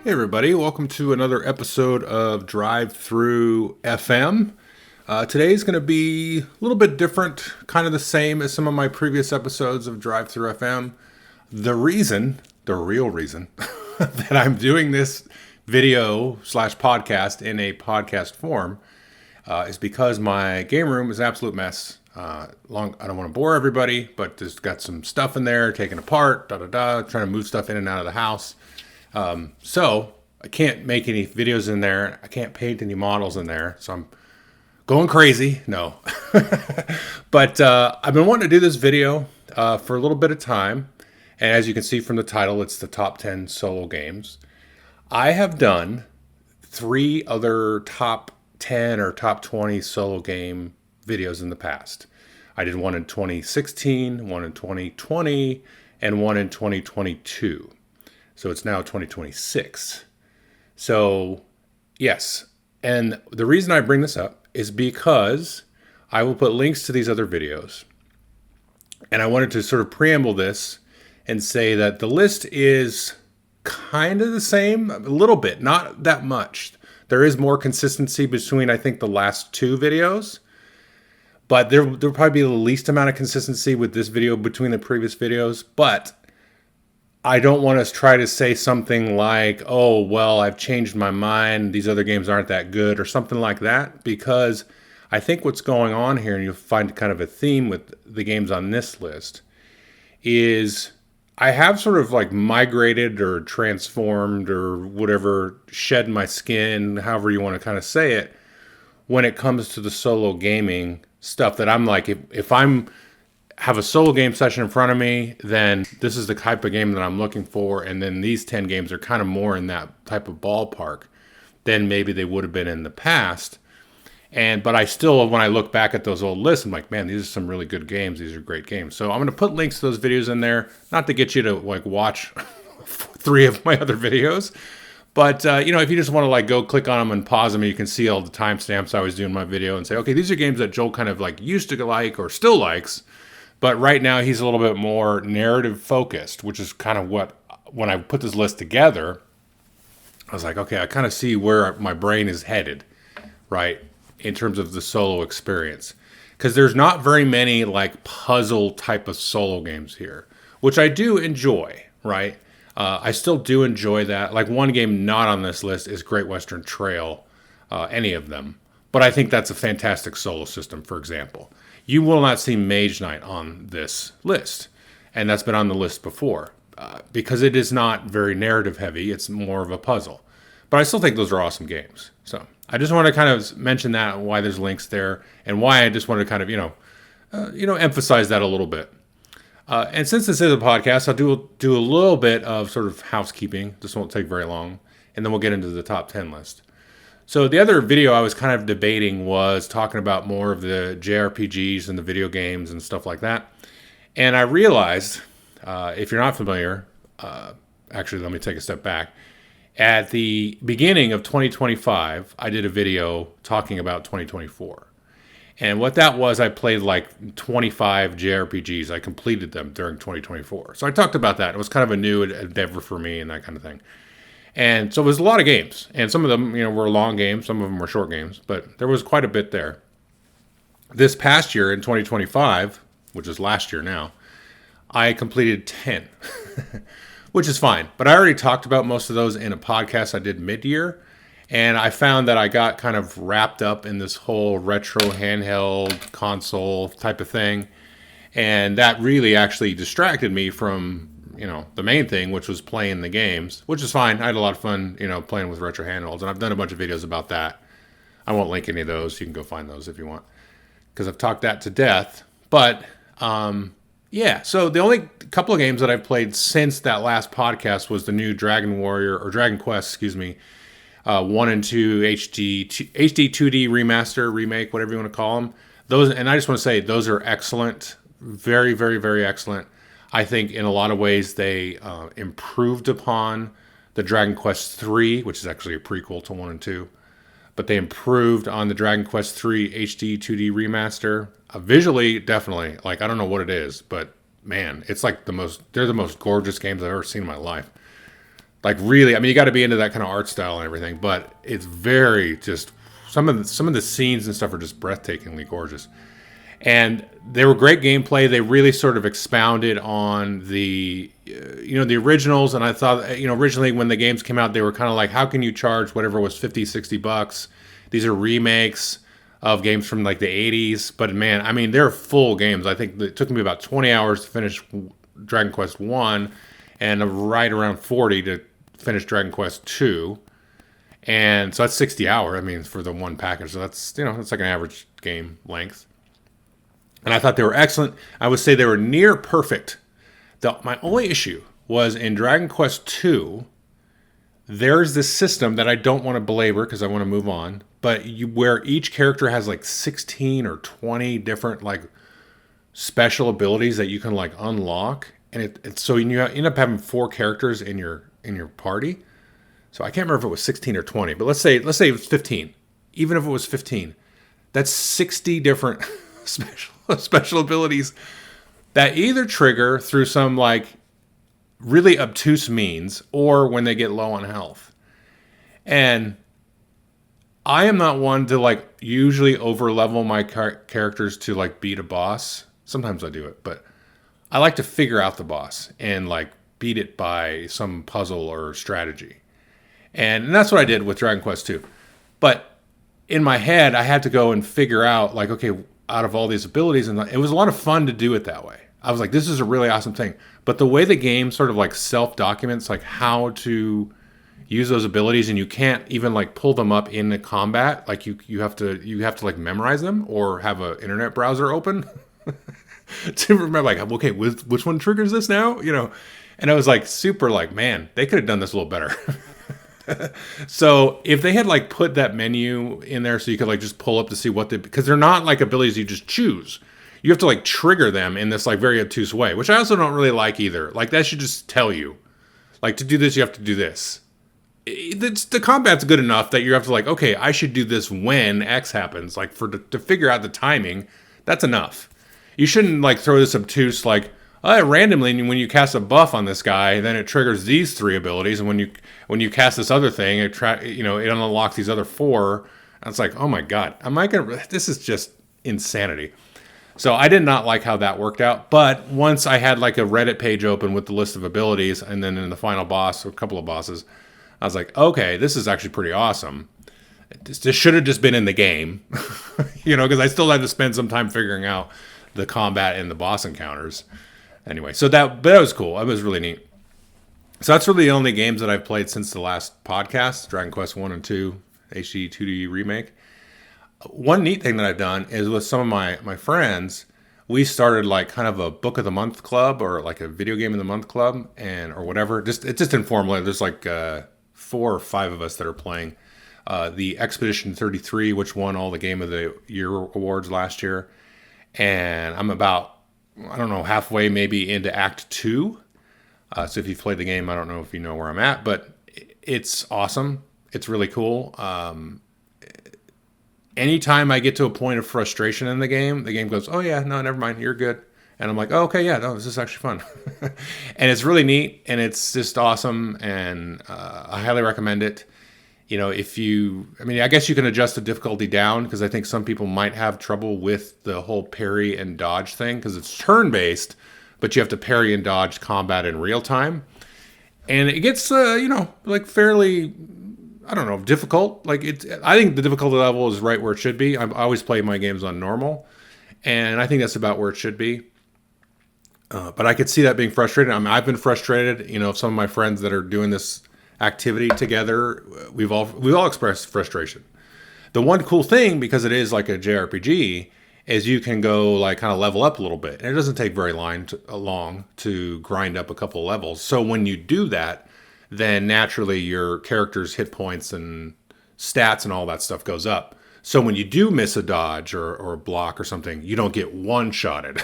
Hey everybody, welcome to another episode of Drive Through FM. Today's going to be a little bit different, kind of the same as some of my previous episodes of Drive Through FM. The real reason that I'm doing this video slash podcast in a podcast form is because my game room is an absolute mess. I don't want to bore everybody, but there's got some stuff in there taken apart, trying to move stuff in and out of the house. So I can't make any videos in there. I can't paint any models in there. So I'm going crazy. No, but, I've been wanting to do this video, for a little bit of time. And as you can see from the title, it's the top 10 solo games. I have done 3 other top 10 or top 20 solo game videos in the past. I did one in 2016, one in 2020, and one in 2022. So it's now 2026. So, yes. And the reason I bring this up is because I will put links to these other videos. And I wanted to sort of preamble this and say that the list is kind of the same, a little bit, not that much. There is more consistency between, I think, the last 2 videos. But there'll probably be the least amount of consistency with this video between the previous videos. But I don't want to try to say something like, oh, well, I've changed my mind, these other games aren't that good, or something like that, because I think what's going on here, and you'll find kind of a theme with the games on this list, is I have sort of like migrated or transformed or whatever, shed my skin, however you want to kind of say it, when it comes to the solo gaming stuff that I'm like, if I'm have a solo game session in front of me, then this is the type of game that I'm looking for. And then these 10 games are kind of more in that type of ballpark than maybe they would have been in the past. But I still, when I look back at those old lists, I'm like, man, these are some really good games. These are great games. So I'm going to put links to those videos in there, not to get you to like watch 3 of my other videos. But, if you just want to like go click on them and pause them, you can see all the timestamps I was doing my video and say, okay, these are games that Joel kind of like used to like or still likes. But right now he's a little bit more narrative focused, which is kind of what, when I put this list together, I was like, okay, I kind of see where my brain is headed, right, in terms of the solo experience. Because there's not very many like puzzle type of solo games here, which I do enjoy, right? I still do enjoy that. Like one game not on this list is Great Western Trail, any of them. But I think that's a fantastic solo system, for example. You will not see Mage Knight on this list, and that's been on the list before, because it is not very narrative heavy. It's more of a puzzle, but I still think those are awesome games. So I just want to kind of mention that, why there's links there, and why I just want to kind of emphasize that a little bit. And since this is a podcast, I'll do a little bit of sort of housekeeping. This won't take very long, and then we'll get into the top 10 list. So the other video I was kind of debating was talking about more of the JRPGs and the video games and stuff like that. And I realized, if you're not familiar, actually, let me take a step back. At the beginning of 2025, I did a video talking about 2024. And what that was, I played like 25 JRPGs. I completed them during 2024. So I talked about that. It was kind of a new endeavor for me and that kind of thing. And so it was a lot of games, and some of them, were long games, some of them were short games, but there was quite a bit there. This past year in 2025, which is last year now, I completed 10, which is fine. But I already talked about most of those in a podcast I did mid-year, and I found that I got kind of wrapped up in this whole retro handheld console type of thing, and that really actually distracted me from the main thing, which was playing the games, which is fine. I had a lot of fun, playing with retro handhelds, and I've done a bunch of videos about that. I won't link any of those. You can go find those if you want, because I've talked that to death. But, so the only couple of games that I've played since that last podcast was the new Dragon Quest, 1 and 2 HD 2D remaster, remake, whatever you want to call them. Those, and I just want to say those are excellent very, very, very excellent. I think in a lot of ways they improved upon the Dragon Quest III, which is actually a prequel to 1 and 2. But they improved on the Dragon Quest III HD 2D remaster. Visually, definitely. Like, I don't know what it is, but man, it's like they're the most gorgeous games I've ever seen in my life. Like, really, I mean, you got to be into that kind of art style and everything, but it's very just, some of the scenes and stuff are just breathtakingly gorgeous. And they were great gameplay. They really sort of expounded on the originals. And I thought, originally when the games came out, they were kind of like, how can you charge whatever was 50, $60? These are remakes of games from like the 80s. But man, I mean, they're full games. I think it took me about 20 hours to finish Dragon Quest 1 and right around 40 to finish Dragon Quest 2. And so that's 60 hours, I mean, for the one package. So that's, that's like an average game length. And I thought they were excellent. I would say they were near perfect. My only issue was in Dragon Quest II, there's this system that I don't want to belabor because I want to move on, but where each character has like 16 or 20 different like special abilities that you can like unlock. And so you end up having 4 characters in your party. So I can't remember if it was 16 or 20, but let's say it was 15. Even if it was 15, that's 60 different special abilities that either trigger through some like really obtuse means or when they get low on health. And I am not one to like usually over level my characters to like beat a boss. Sometimes I do it, but I like to figure out the boss and like beat it by some puzzle or strategy. And that's what I did with Dragon Quest 2. But in my head, I had to go and figure out like, okay, out of all these abilities, and it was a lot of fun to do it that way. I was like, this is a really awesome thing. But the way the game sort of like self-documents like how to use those abilities, and you can't even like pull them up in the combat, like you have to like memorize them or have an internet browser open to remember like, okay, which one triggers this now? And I was like super like, man, they could have done this a little better. So if they had like put that menu in there so you could like just pull up to see because they're not like abilities you just choose. You have to like trigger them in this like very obtuse way, which I also don't really like either. Like that should just tell you, like to do this, you have to do this. The combat's good enough that you have to like, okay, I should do this when X happens. Like to figure out the timing, that's enough. You shouldn't like throw this obtuse like, randomly when you cast a buff on this guy, then it triggers these 3 abilities, and when you cast this other thing, it unlocks these other 4. And it's like, oh my god, this is just insanity. So I did not like how that worked out. But once I had like a Reddit page open with the list of abilities, and then in the final boss or a couple of bosses, I was like, okay, this is actually pretty awesome. This should have just been in the game, because I still had to spend some time figuring out the combat and the boss encounters. Anyway, but that was cool. It was really neat. So that's really the only games that I've played since the last podcast, Dragon Quest 1 and 2, HD 2D remake. One neat thing that I've done is with some of my friends, we started like kind of a book of the month club or like a video game of the month club or whatever. It's just informal. There's like 4 or 5 of us that are playing the Expedition 33, which won all the Game of the Year awards last year. And I'm about, I don't know, halfway maybe into Act 2. So if you've played the game, I don't know if you know where I'm at, but it's awesome. It's really cool. Anytime I get to a point of frustration in the game goes, oh yeah, no, never mind, you're good. And I'm like, oh, okay, yeah, no, this is actually fun. And it's really neat, and it's just awesome, and I highly recommend it. I guess you can adjust the difficulty down, because I think some people might have trouble with the whole parry and dodge thing, because it's turn-based, but you have to parry and dodge combat in real time. And it gets, like fairly, I don't know, difficult. Like I think the difficulty level is right where it should be. I always play my games on normal, and I think that's about where it should be. But I could see that being frustrating. I mean, I've been frustrated. Some of my friends that are doing this activity together, we've all expressed frustration. The one cool thing, because it is like a JRPG, is you can go like kind of level up a little bit, and it doesn't take very long to grind up a couple of levels. So when you do that, then naturally your character's hit points and stats and all that stuff goes up. So when you do miss a dodge or a block or something, you don't get one-shotted.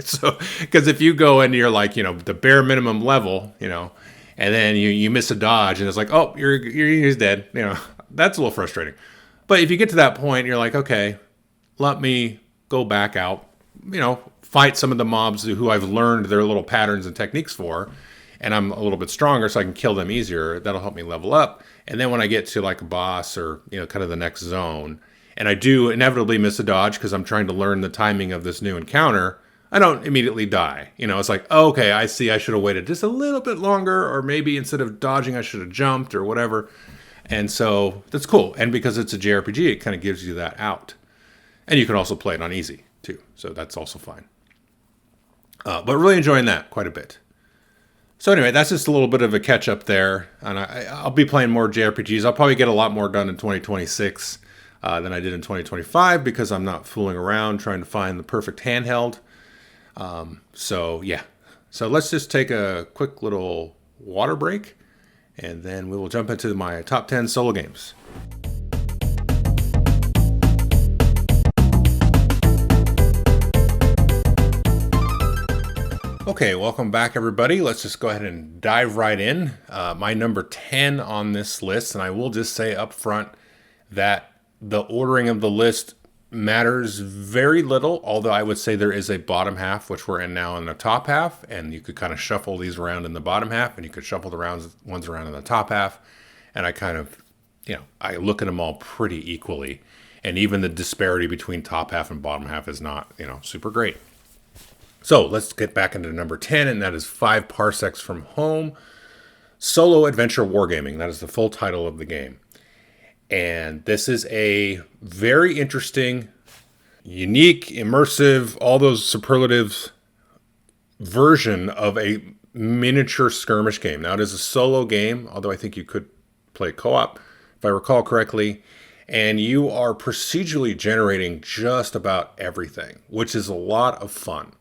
So, because if you go and you're like, the bare minimum level, and then you miss a dodge and it's like, oh, he's dead. That's a little frustrating. But if you get to that point, you're like, okay, let me go back out, fight some of the mobs who I've learned their little patterns and techniques for, and I'm a little bit stronger so I can kill them easier. That'll help me level up. And then when I get to like a boss or, kind of the next zone, and I do inevitably miss a dodge because I'm trying to learn the timing of this new encounter, I don't immediately die. It's like, oh, okay, I see I should have waited just a little bit longer, or maybe instead of dodging, I should have jumped or whatever. And so that's cool. And because it's a JRPG, it kind of gives you that out. And you can also play it on easy too. So that's also fine. But really enjoying that quite a bit. So anyway, that's just a little bit of a catch up there. And I'll be playing more JRPGs. I'll probably get a lot more done in 2026 than I did in 2025 because I'm not fooling around trying to find the perfect handheld. So yeah. So let's just take a quick little water break and then we will jump into my top 10 solo games. Okay, welcome back, everybody. Let's just go ahead and dive right in. My number 10 on this list, and I will just say up front that the ordering of the list matters very little, although I would say there is a bottom half, which we're in now in the top half, and you could kind of shuffle these around in the bottom half, and you could shuffle the ones around in the top half, and I kind of, I look at them all pretty equally, and even the disparity between top half and bottom half is not, super great. So let's get back into number 10, and that is 5 Parsecs from Home, Solo Adventure Wargaming. That is the full title of the game. And this is a very interesting, unique, immersive, all those superlatives version of a miniature skirmish game. Now, it is a solo game, although I think you could play co-op, if I recall correctly. And you are procedurally generating just about everything, which is a lot of fun.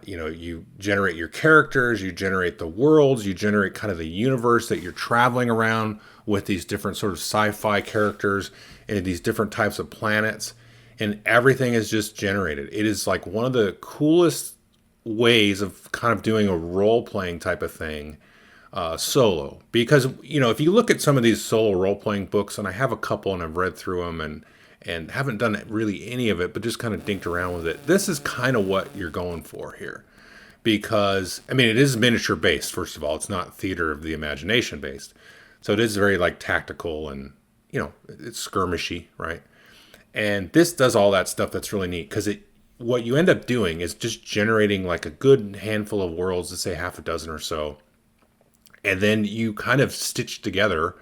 You generate your characters, you generate the worlds, you generate kind of the universe that you're traveling around with these different sort of sci-fi characters and these different types of planets, and everything is just generated. It is like one of the coolest ways of kind of doing a role-playing type of thing solo. Because, if you look at some of these solo role-playing books, and I have a couple and I've read through them and haven't done really any of it, but just kind of dinked around with it. This is kind of what you're going for here. Because, it is miniature based, first of all. It's not theater of the imagination based. So it is very tactical and, it's skirmishy, right? And this does all that stuff that's really neat. Because what you end up doing is just generating a good handful of worlds, let's say half a dozen or so. And then you kind of stitch together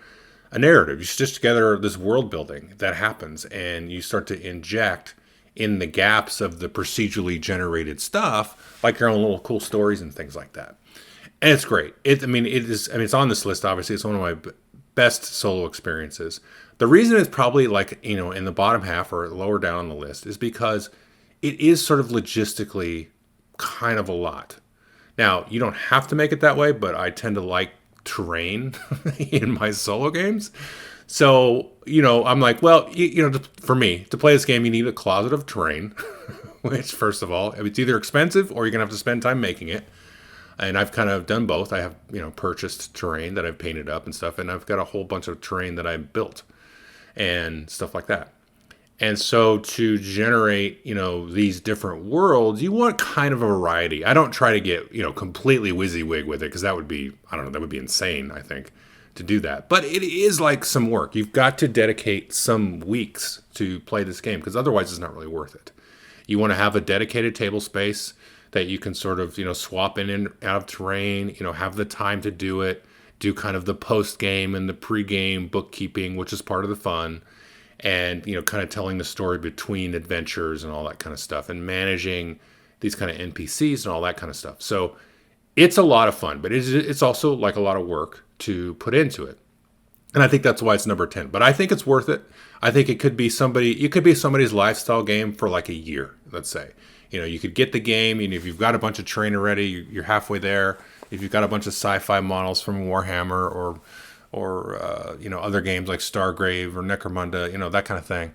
a narrative. You stitch together this world building that happens, and you start to inject in the gaps of the procedurally generated stuff, like your own little cool stories and things like that. And it's great. It's on this list, obviously. It's one of my best solo experiences. The reason it's probably in the bottom half or lower down on the list is because it is sort of logistically kind of a lot. Now, you don't have to make it that way, but I tend to like terrain in my solo games. So, I'm like, well, for me, to play this game, you need a closet of terrain, which, first of all, it's either expensive or you're going to have to spend time making it. And I've kind of done both. I have, purchased terrain that I've painted up and stuff, and I've got a whole bunch of terrain that I've built and stuff like that. And so to generate, these different worlds, you want kind of a variety. I don't try to get, completely WYSIWYG with it, because that would be, that would be insane, I think, to do that. But it is some work. You've got to dedicate some weeks to play this game, because otherwise it's not really worth it. You want to have a dedicated table space that you can sort of, swap in and out of terrain, have the time to do it, do kind of the post-game and the pre-game bookkeeping, which is part of the fun, and, kind of telling the story between adventures and all that kind of stuff, and managing these kind of NPCs and all that kind of stuff. So it's a lot of fun, but it's also a lot of work to put into it. And I think that's why it's number 10. But I think it's worth it. I think it could be somebody's lifestyle game for a year, let's say. You could get the game, if you've got a bunch of terrain already, you're halfway there. If you've got a bunch of sci-fi models from Warhammer or other games like Stargrave or Necromunda, that kind of thing.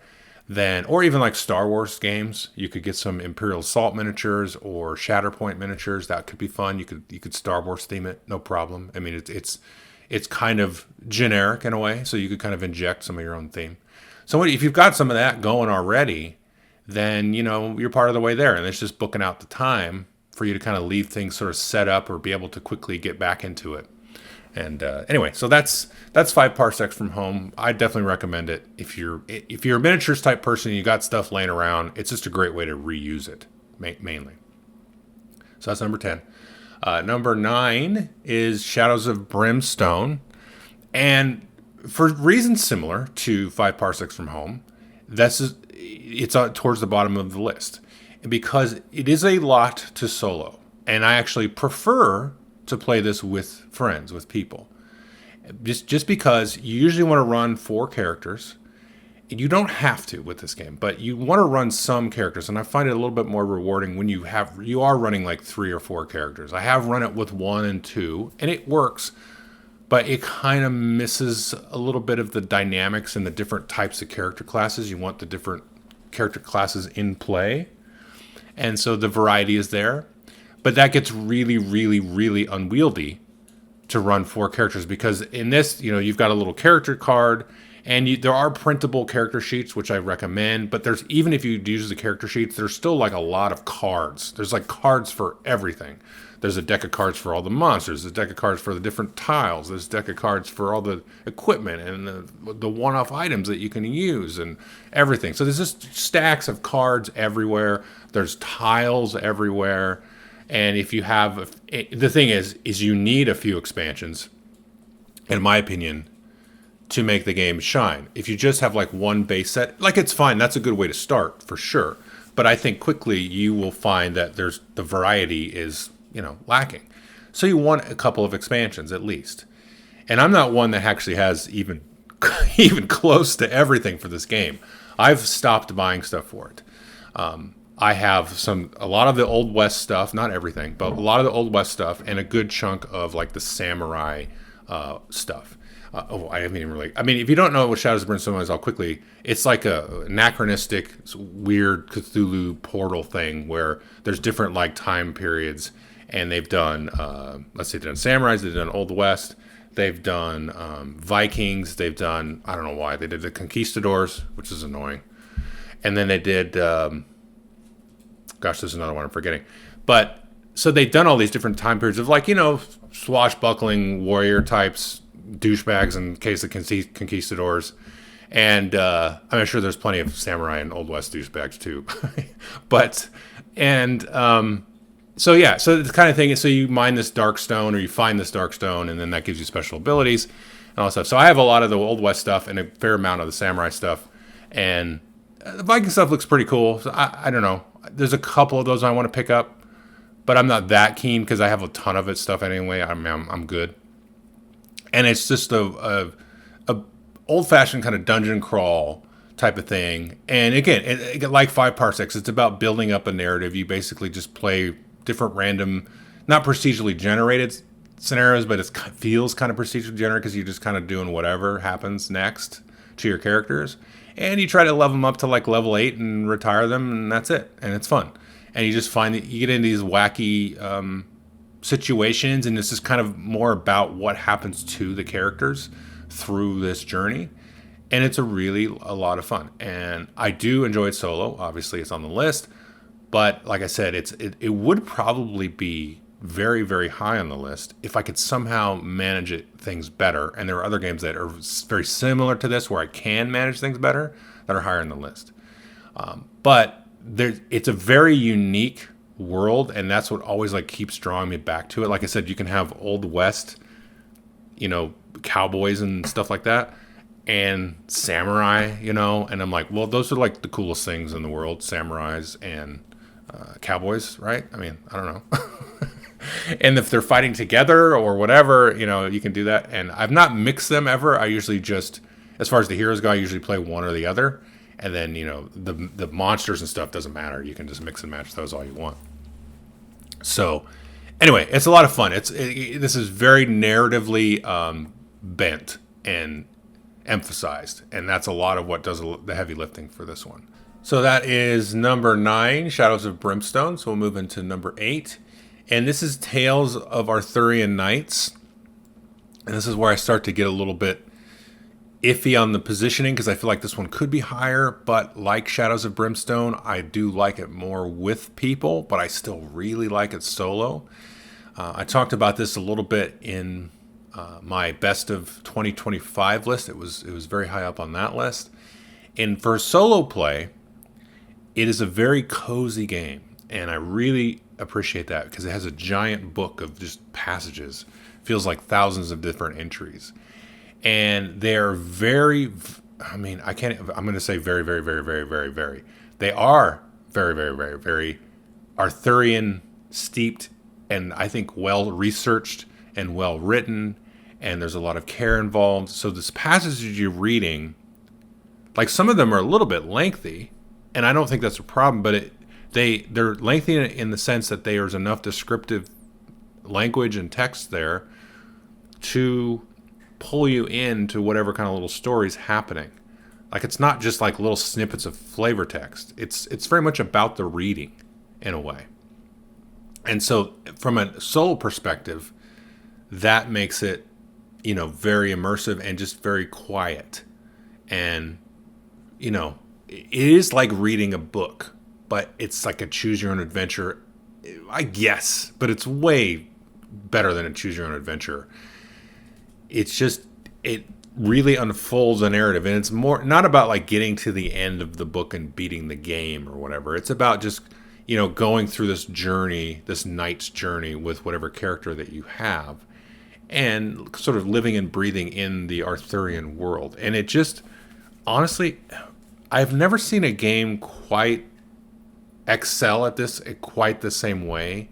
then, or even like Star Wars games, you could get some Imperial Assault miniatures or Shatterpoint miniatures. That could be fun. You could Star Wars theme it, no problem. I mean, it's kind of generic in a way, so you could kind of inject some of your own theme. So if you've got some of that going already, then you're part of the way there, and it's just booking out the time for you to kind of leave things sort of set up or be able to quickly get back into it. And anyway, so that's 5 parsecs from home. I definitely recommend it if you're a miniatures type person and you got stuff laying around. It's just a great way to reuse it mainly. So that's number 10. Number 9 is Shadows of Brimstone, and for reasons similar to 5 parsecs from home, it's towards the bottom of the list because it is a lot to solo, and I actually prefer to play this with friends, with people. Just because you usually want to run 4 characters. You don't have to with this game, but you want to run some characters, and I find it a little bit more rewarding when you are running like 3 or 4 characters. I have run it with 1 and 2, and it works, but it kind of misses a little bit of the dynamics and the different types of character classes. You want the different character classes in play, and so the variety is there. But that gets really, really, really unwieldy to run 4 characters because in this, you've got a little character card, and there are printable character sheets, which I recommend. But even if you use the character sheets, there's still like a lot of cards. There's like cards for everything. There's a deck of cards for all the monsters. There's a deck of cards for the different tiles. There's a deck of cards for all the equipment and the one-off items that you can use and everything. So there's just stacks of cards everywhere. There's tiles everywhere. And if you have, the thing is you need a few expansions, in my opinion, to make the game shine. If you just have like one base set, like it's fine. That's a good way to start for sure. But I think quickly you will find that the variety is, lacking. So you want a couple of expansions at least. And I'm not one that actually has even close to everything for this game. I've stopped buying stuff for it. I have a lot of the Old West stuff, not everything, but a lot of the Old West stuff, and a good chunk of like the samurai stuff. I haven't even really. I mean, if you don't know what Shadows of Brimstone is, I'll quickly. It's like a anachronistic, weird Cthulhu portal thing where there's different like time periods, and they've done. Let's see, they've done samurais, they've done Old West, they've done Vikings, they've done. I don't know why they did the conquistadors, which is annoying, and then they did. Gosh, there's another one I'm forgetting. But so they've done all these different time periods of like, swashbuckling warrior types, douchebags in case of conquistadors. And I'm sure there's plenty of samurai and Old West douchebags too. So the kind of thing is, so you mine this dark stone or you find this dark stone, and then that gives you special abilities and all that stuff. So I have a lot of the Old West stuff and a fair amount of the samurai stuff. And the Viking stuff looks pretty cool. So I don't know. There's a couple of those I want to pick up, but I'm not that keen because I have a ton of it stuff anyway. I'm good. And it's just a old-fashioned kind of dungeon crawl type of thing. And again, like 5 parsecs, it's about building up a narrative. You basically just play different random, not procedurally generated scenarios, but it feels kind of procedurally generated because you're just kind of doing whatever happens next to your characters. And you try to level them up to like level 8 and retire them, and that's it. And it's fun. And you just find that you get into these wacky situations, and it's just kind of more about what happens to the characters through this journey. And it's a lot of fun. And I do enjoy it solo. Obviously, it's on the list. But like I said, it would probably be very, very high on the list if I could somehow manage things better. And there are other games that are very similar to this where I can manage things better that are higher on the list. But it's a very unique world, and that's what always like keeps drawing me back to it. Like I said, you can have Old West, cowboys and stuff like that, and samurai, and I'm like, well, those are like the coolest things in the world, samurais and cowboys, right? I mean, I don't know. And if they're fighting together or whatever, you can do that. And I've not mixed them ever. I usually just, as far as the heroes go, I usually play one or the other. And then, the monsters and stuff doesn't matter. You can just mix and match those all you want. So, anyway, it's a lot of fun. This is very narratively bent, and emphasized. And that's a lot of what does the heavy lifting for this one. So that is number 9, Shadows of Brimstone. So we'll move into number 8. And this is Tales of Arthurian Knights. And this is where I start to get a little bit iffy on the positioning, because I feel like this one could be higher, but like Shadows of Brimstone, I do like it more with people, but I still really like it solo. I talked about this a little bit in my best of 2025 list. It was very high up on that list. And for solo play, it is a very cozy game, and I really appreciate that because it has a giant book of just passages. Feels like thousands of different entries. And they're very, I'm going to say very, very, very, very, very, very. They are very, very, very, very Arthurian steeped, and I think well researched and well written, and there's a lot of care involved. So this passages you're reading, like some of them are a little bit lengthy, and I don't think that's a problem, but they're lengthy in the sense that there's enough descriptive language and text there to pull you into whatever kind of little story's happening. Like, it's not just like little snippets of flavor text. It's very much about the reading in a way. And so from a solo perspective, that makes it, very immersive and just very quiet. And, it is like reading a book, but it's like a choose your own adventure, I guess, but it's way better than a choose your own adventure. It's just, it really unfolds a narrative, and it's more not about like getting to the end of the book and beating the game or whatever. It's about just, going through this journey, this knight's journey with whatever character that you have, and sort of living and breathing in the Arthurian world. And it just, honestly, I've never seen a game quite excel at this quite the same way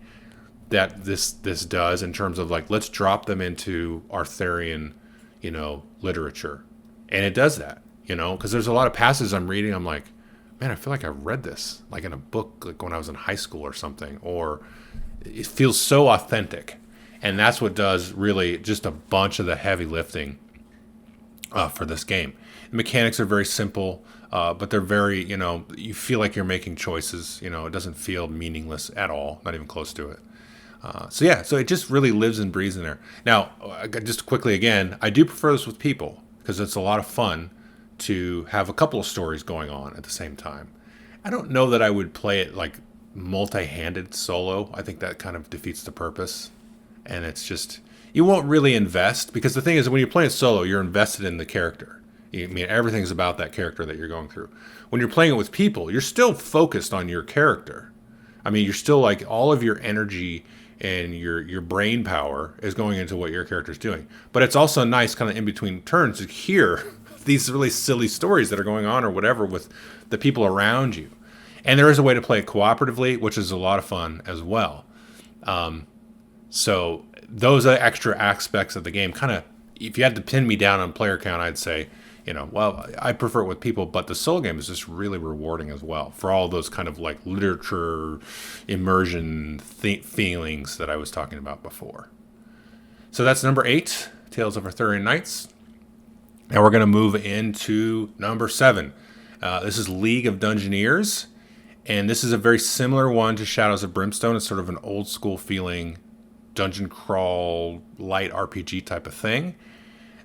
that this does, in terms of like, let's drop them into Arthurian, literature. And it does that, because there's a lot of passages I'm reading, I'm like, man, I feel like I read this like in a book, like when I was in high school or something, or it feels so authentic. And that's what does really just a bunch of the heavy lifting for this game. The mechanics are very simple, but they're very, you feel like you're making choices. It doesn't feel meaningless at all, not even close to it. So it just really lives and breathes in there. Now, just quickly again, I do prefer this with people because it's a lot of fun to have a couple of stories going on at the same time. I don't know that I would play it like multi-handed solo. I think that kind of defeats the purpose. And it's just, you won't really invest, because the thing is, when you're playing solo, you're invested in the character. Everything's about that character that you're going through. When you're playing it with people, you're still focused on your character. You're still like, all of your energy and your brain power is going into what your character's doing. But it's also nice kind of in between turns to hear these really silly stories that are going on or whatever with the people around you. And there is a way to play it cooperatively, which is a lot of fun as well. So those are extra aspects of the game. Kind of, if you had to pin me down on player count, I'd say, well, I prefer it with people, but the solo game is just really rewarding as well for all those kind of like literature immersion feelings that I was talking about before. So that's number 8, Tales of Arthurian Knights. Now we're going to move into number 7. This is League of Dungeoneers, and this is a very similar one to Shadows of Brimstone. It's sort of an old school feeling dungeon crawl, light RPG type of thing.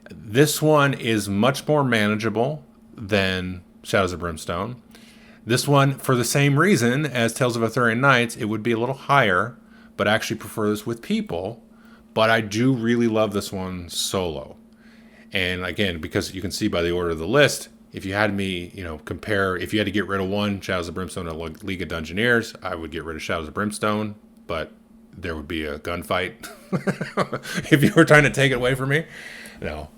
This one is much more manageable than Shadows of Brimstone. This one, for the same reason as Tales of Arthurian Knights, it would be a little higher, but I actually prefer this with people. But I do really love this one solo. And again, because you can see by the order of the list, if you had me, compare, if you had to get rid of one, Shadows of Brimstone and League of Dungeoneers, I would get rid of Shadows of Brimstone, but there would be a gunfight if you were trying to take it away from me. No.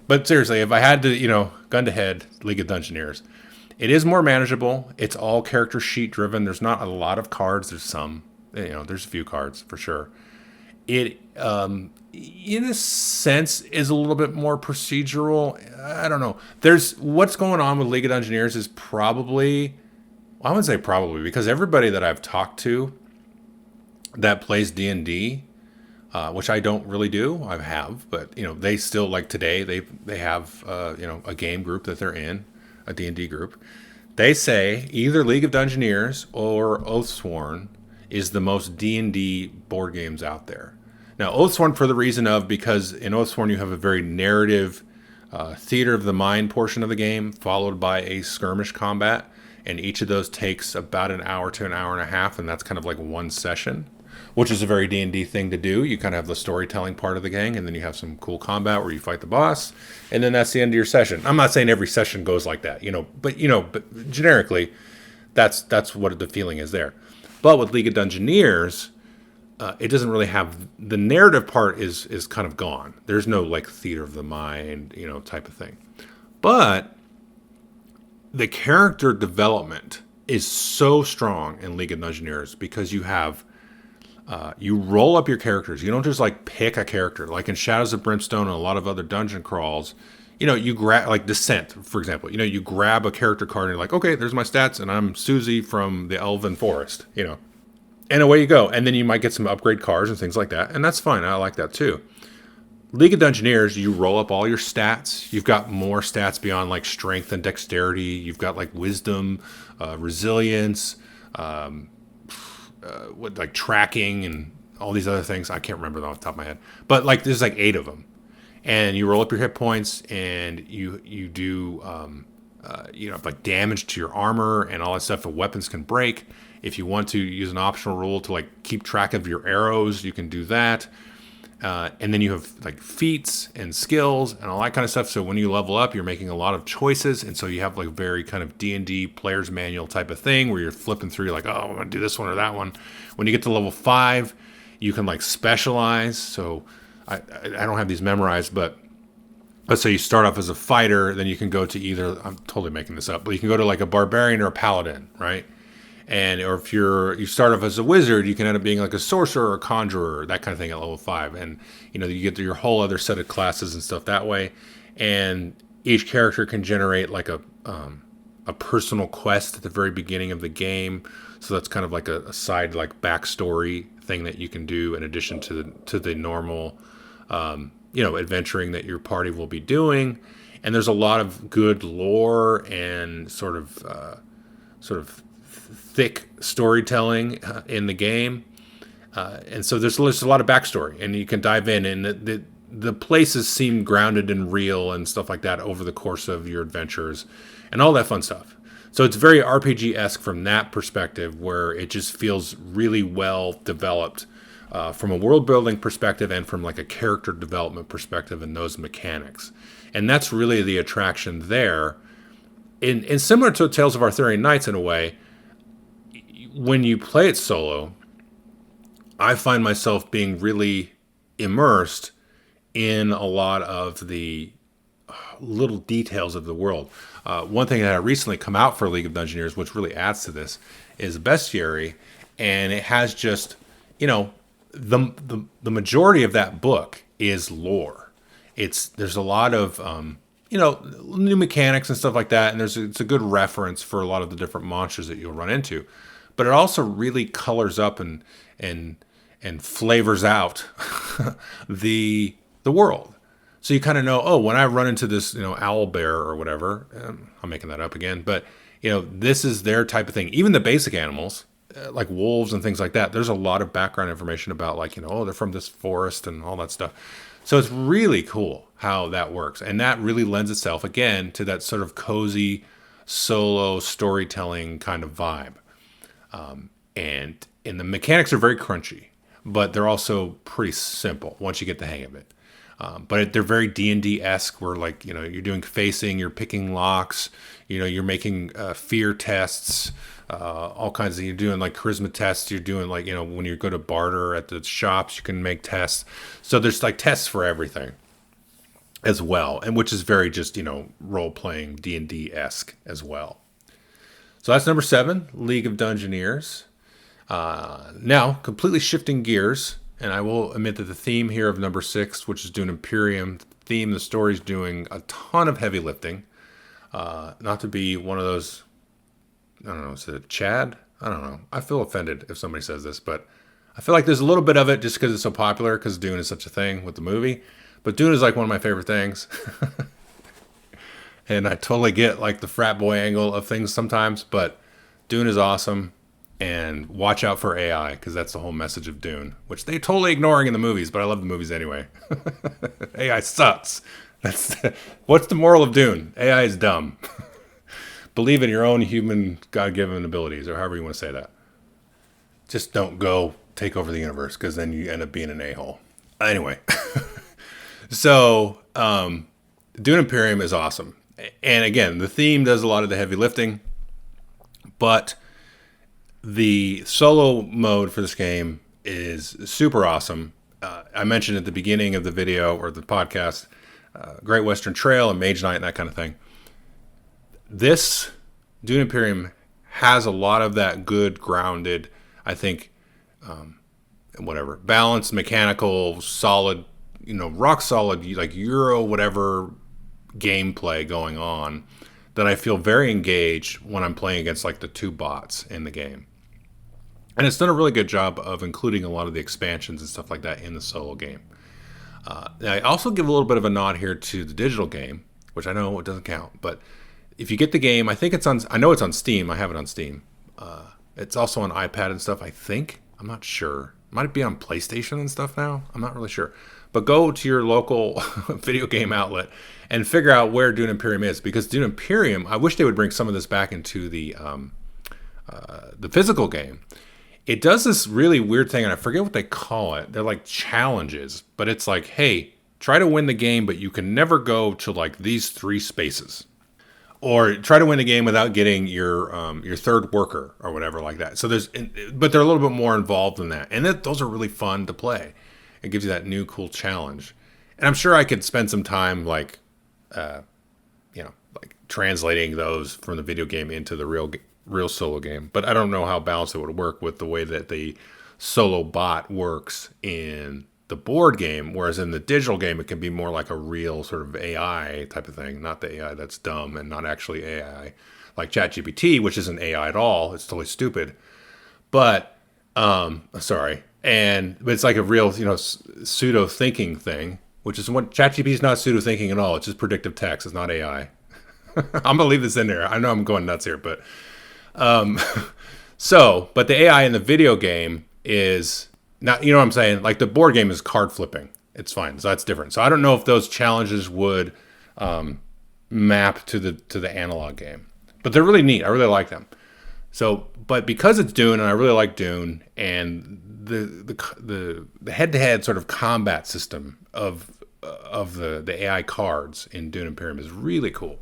But seriously, if I had to, gun to head, League of Dungeoneers. It is more manageable. It's all character sheet driven. There's not a lot of cards. There's some, there's a few cards for sure. It, in a sense, is a little bit more procedural. I don't know. What's going on with League of Dungeoneers is probably, well, I wouldn't say probably, because everybody that I've talked to that plays D&D, which I don't really do. I have, but they still, like today, they have a game group that they're in, a D&D group. They say either League of Dungeoneers or Oathsworn is the most D&D board games out there. Now, Oathsworn for the reason of, because in Oathsworn you have a very narrative theater of the mind portion of the game, followed by a skirmish combat, and each of those takes about an hour to an hour and a half, and that's kind of like one session, which is a very D&D thing to do. You kind of have the storytelling part of the game, and then you have some cool combat where you fight the boss, and then that's the end of your session. I'm not saying every session goes like that, but generically, that's what the feeling is there. But with League of Dungeoneers, it doesn't really have, the narrative part is kind of gone. There's no like theater of the mind, type of thing. But the character development is so strong in League of Dungeoneers because you have you roll up your characters. You don't just like pick a character. Like in Shadows of Brimstone and a lot of other dungeon crawls, you grab, like Descent, for example. You grab a character card and you're like, okay, there's my stats, and I'm Susie from the Elven Forest. And away you go. And then you might get some upgrade cards and things like that, and that's fine. I like that too. League of Dungeoneers, you roll up all your stats. You've got more stats beyond like strength and dexterity. You've got like wisdom, resilience, with like tracking and all these other things. I can't remember them off the top of my head, but like there's like 8 of them, and you roll up your hit points, and you do like damage to your armor and all that stuff. The weapons can break. If you want to use an optional rule to like keep track of your arrows, you can do that. And then you have like feats and skills and all that kind of stuff. So when you level up, you're making a lot of choices. And so you have like very kind of D&D player's manual type of thing where you're flipping through, you're like, oh, I'm going to do this one or that one. When you get to level 5, you can like specialize. So I don't have these memorized, but let's say you start off as a fighter, then you can go to either, I'm totally making this up, but you can go to like a barbarian or a paladin, right? Or if you start off as a wizard, you can end up being like a sorcerer or a conjurer, that kind of thing at level 5. And, you get your whole other set of classes and stuff that way. And each character can generate like a personal quest at the very beginning of the game. So that's kind of like a side, like backstory thing that you can do in addition to the normal, adventuring that your party will be doing. And there's a lot of good lore and sort of thick storytelling in the game, and so there's a lot of backstory, and you can dive in, and the places seem grounded and real and stuff like that over the course of your adventures, and all that fun stuff. So it's very RPG-esque from that perspective, where it just feels really well developed from a world building perspective and from like a character development perspective and those mechanics, and that's really the attraction there. In similar to Tales of Arthurian Knights in a way. When you play it solo, I find myself being really immersed in a lot of the little details of the world. One thing that had recently come out for League of Dungeoneers, which really adds to this, is Bestiary, and it has just, the majority of that book is lore. There's a lot of new mechanics and stuff like that, and it's a good reference for a lot of the different monsters that you'll run into. But it also really colors up and flavors out the world. So you kind of know, oh, when I run into this, owl bear or whatever, I'm making that up again, but this is their type of thing. Even the basic animals, like wolves and things like that, there's a lot of background information about like, oh, they're from this forest and all that stuff. So it's really cool how that works. And that really lends itself, again, to that sort of cozy solo storytelling kind of vibe. And the mechanics are very crunchy, but they're also pretty simple once you get the hang of it. But they're very D&D-esque, where like, you're doing facing, you're picking locks, you're making fear tests, all kinds of, you're doing like charisma tests, you're doing like, when you go to barter at the shops, you can make tests. So there's like tests for everything as well, and which is very just, role-playing D&D-esque as well. So that's number 7, League of Dungeoneers. Now, completely shifting gears, and I will admit that the theme here of number 6, which is doing Imperium theme, the story's doing a ton of heavy lifting. Not to be one of those, I don't know, is it Chad? I don't know. I feel offended if somebody says this, but I feel like there's a little bit of it just because it's so popular, because Dune is such a thing with the movie. But Dune is like one of my favorite things. And I totally get like the frat boy angle of things sometimes, but Dune is awesome. And watch out for AI, because that's the whole message of Dune, which they totally ignoring in the movies, but I love the movies anyway. AI sucks. What's the moral of Dune? AI is dumb. Believe in your own human God-given abilities, or however you want to say that. Just don't go take over the universe, because then you end up being an a-hole. Anyway, so Dune Imperium is awesome. And again, the theme does a lot of the heavy lifting, but the solo mode for this game is super awesome. I mentioned at the beginning of the video or the podcast, Great Western Trail and Mage Knight and that kind of thing. This Dune Imperium has a lot of that good, grounded, I think, balanced, mechanical, solid, rock solid, like Euro whatever gameplay going on that I feel very engaged when I'm playing against like the two bots in the game. And it's done a really good job of including a lot of the expansions and stuff like that in the solo game. I also give a little bit of a nod here to the digital game, which I know it doesn't count, but if you get the game, I know it's on Steam. I have it on Steam. It's also on iPad and stuff, I think. I'm not sure. It might be on PlayStation and stuff now. I'm not really sure. But go to your local video game outlet and figure out where Dune Imperium is, because Dune Imperium, I wish they would bring some of this back into the physical game. It does this really weird thing, and I forget what they call it. They're like challenges, but it's like, hey, try to win the game, but you can never go to like these 3 spaces. Or try to win the game without getting your third worker or whatever like that. So but they're a little bit more involved than that. And those are really fun to play. It gives you that new cool challenge. And I'm sure I could spend some time like translating those from the video game into the real solo game. But I don't know how balanced it would work with the way that the solo bot works in the board game, whereas in the digital game it can be more like a real sort of AI type of thing, not the AI that's dumb and not actually AI like ChatGPT, which isn't AI at all. It's totally stupid. But but it's like a real pseudo thinking thing, which is what ChatGPT is. Not pseudo thinking at all. It's just predictive text. It's not AI. I'm gonna leave this in there. I know I'm going nuts here, but but the AI in the video game is not, what I'm saying? Like the board game is card flipping. It's fine. So that's different. So I don't know if those challenges would map to the analog game, but they're really neat. I really like them. So, but because it's Dune, and I really like Dune, and the head-to-head sort of combat system of the AI cards in Dune Imperium is really cool.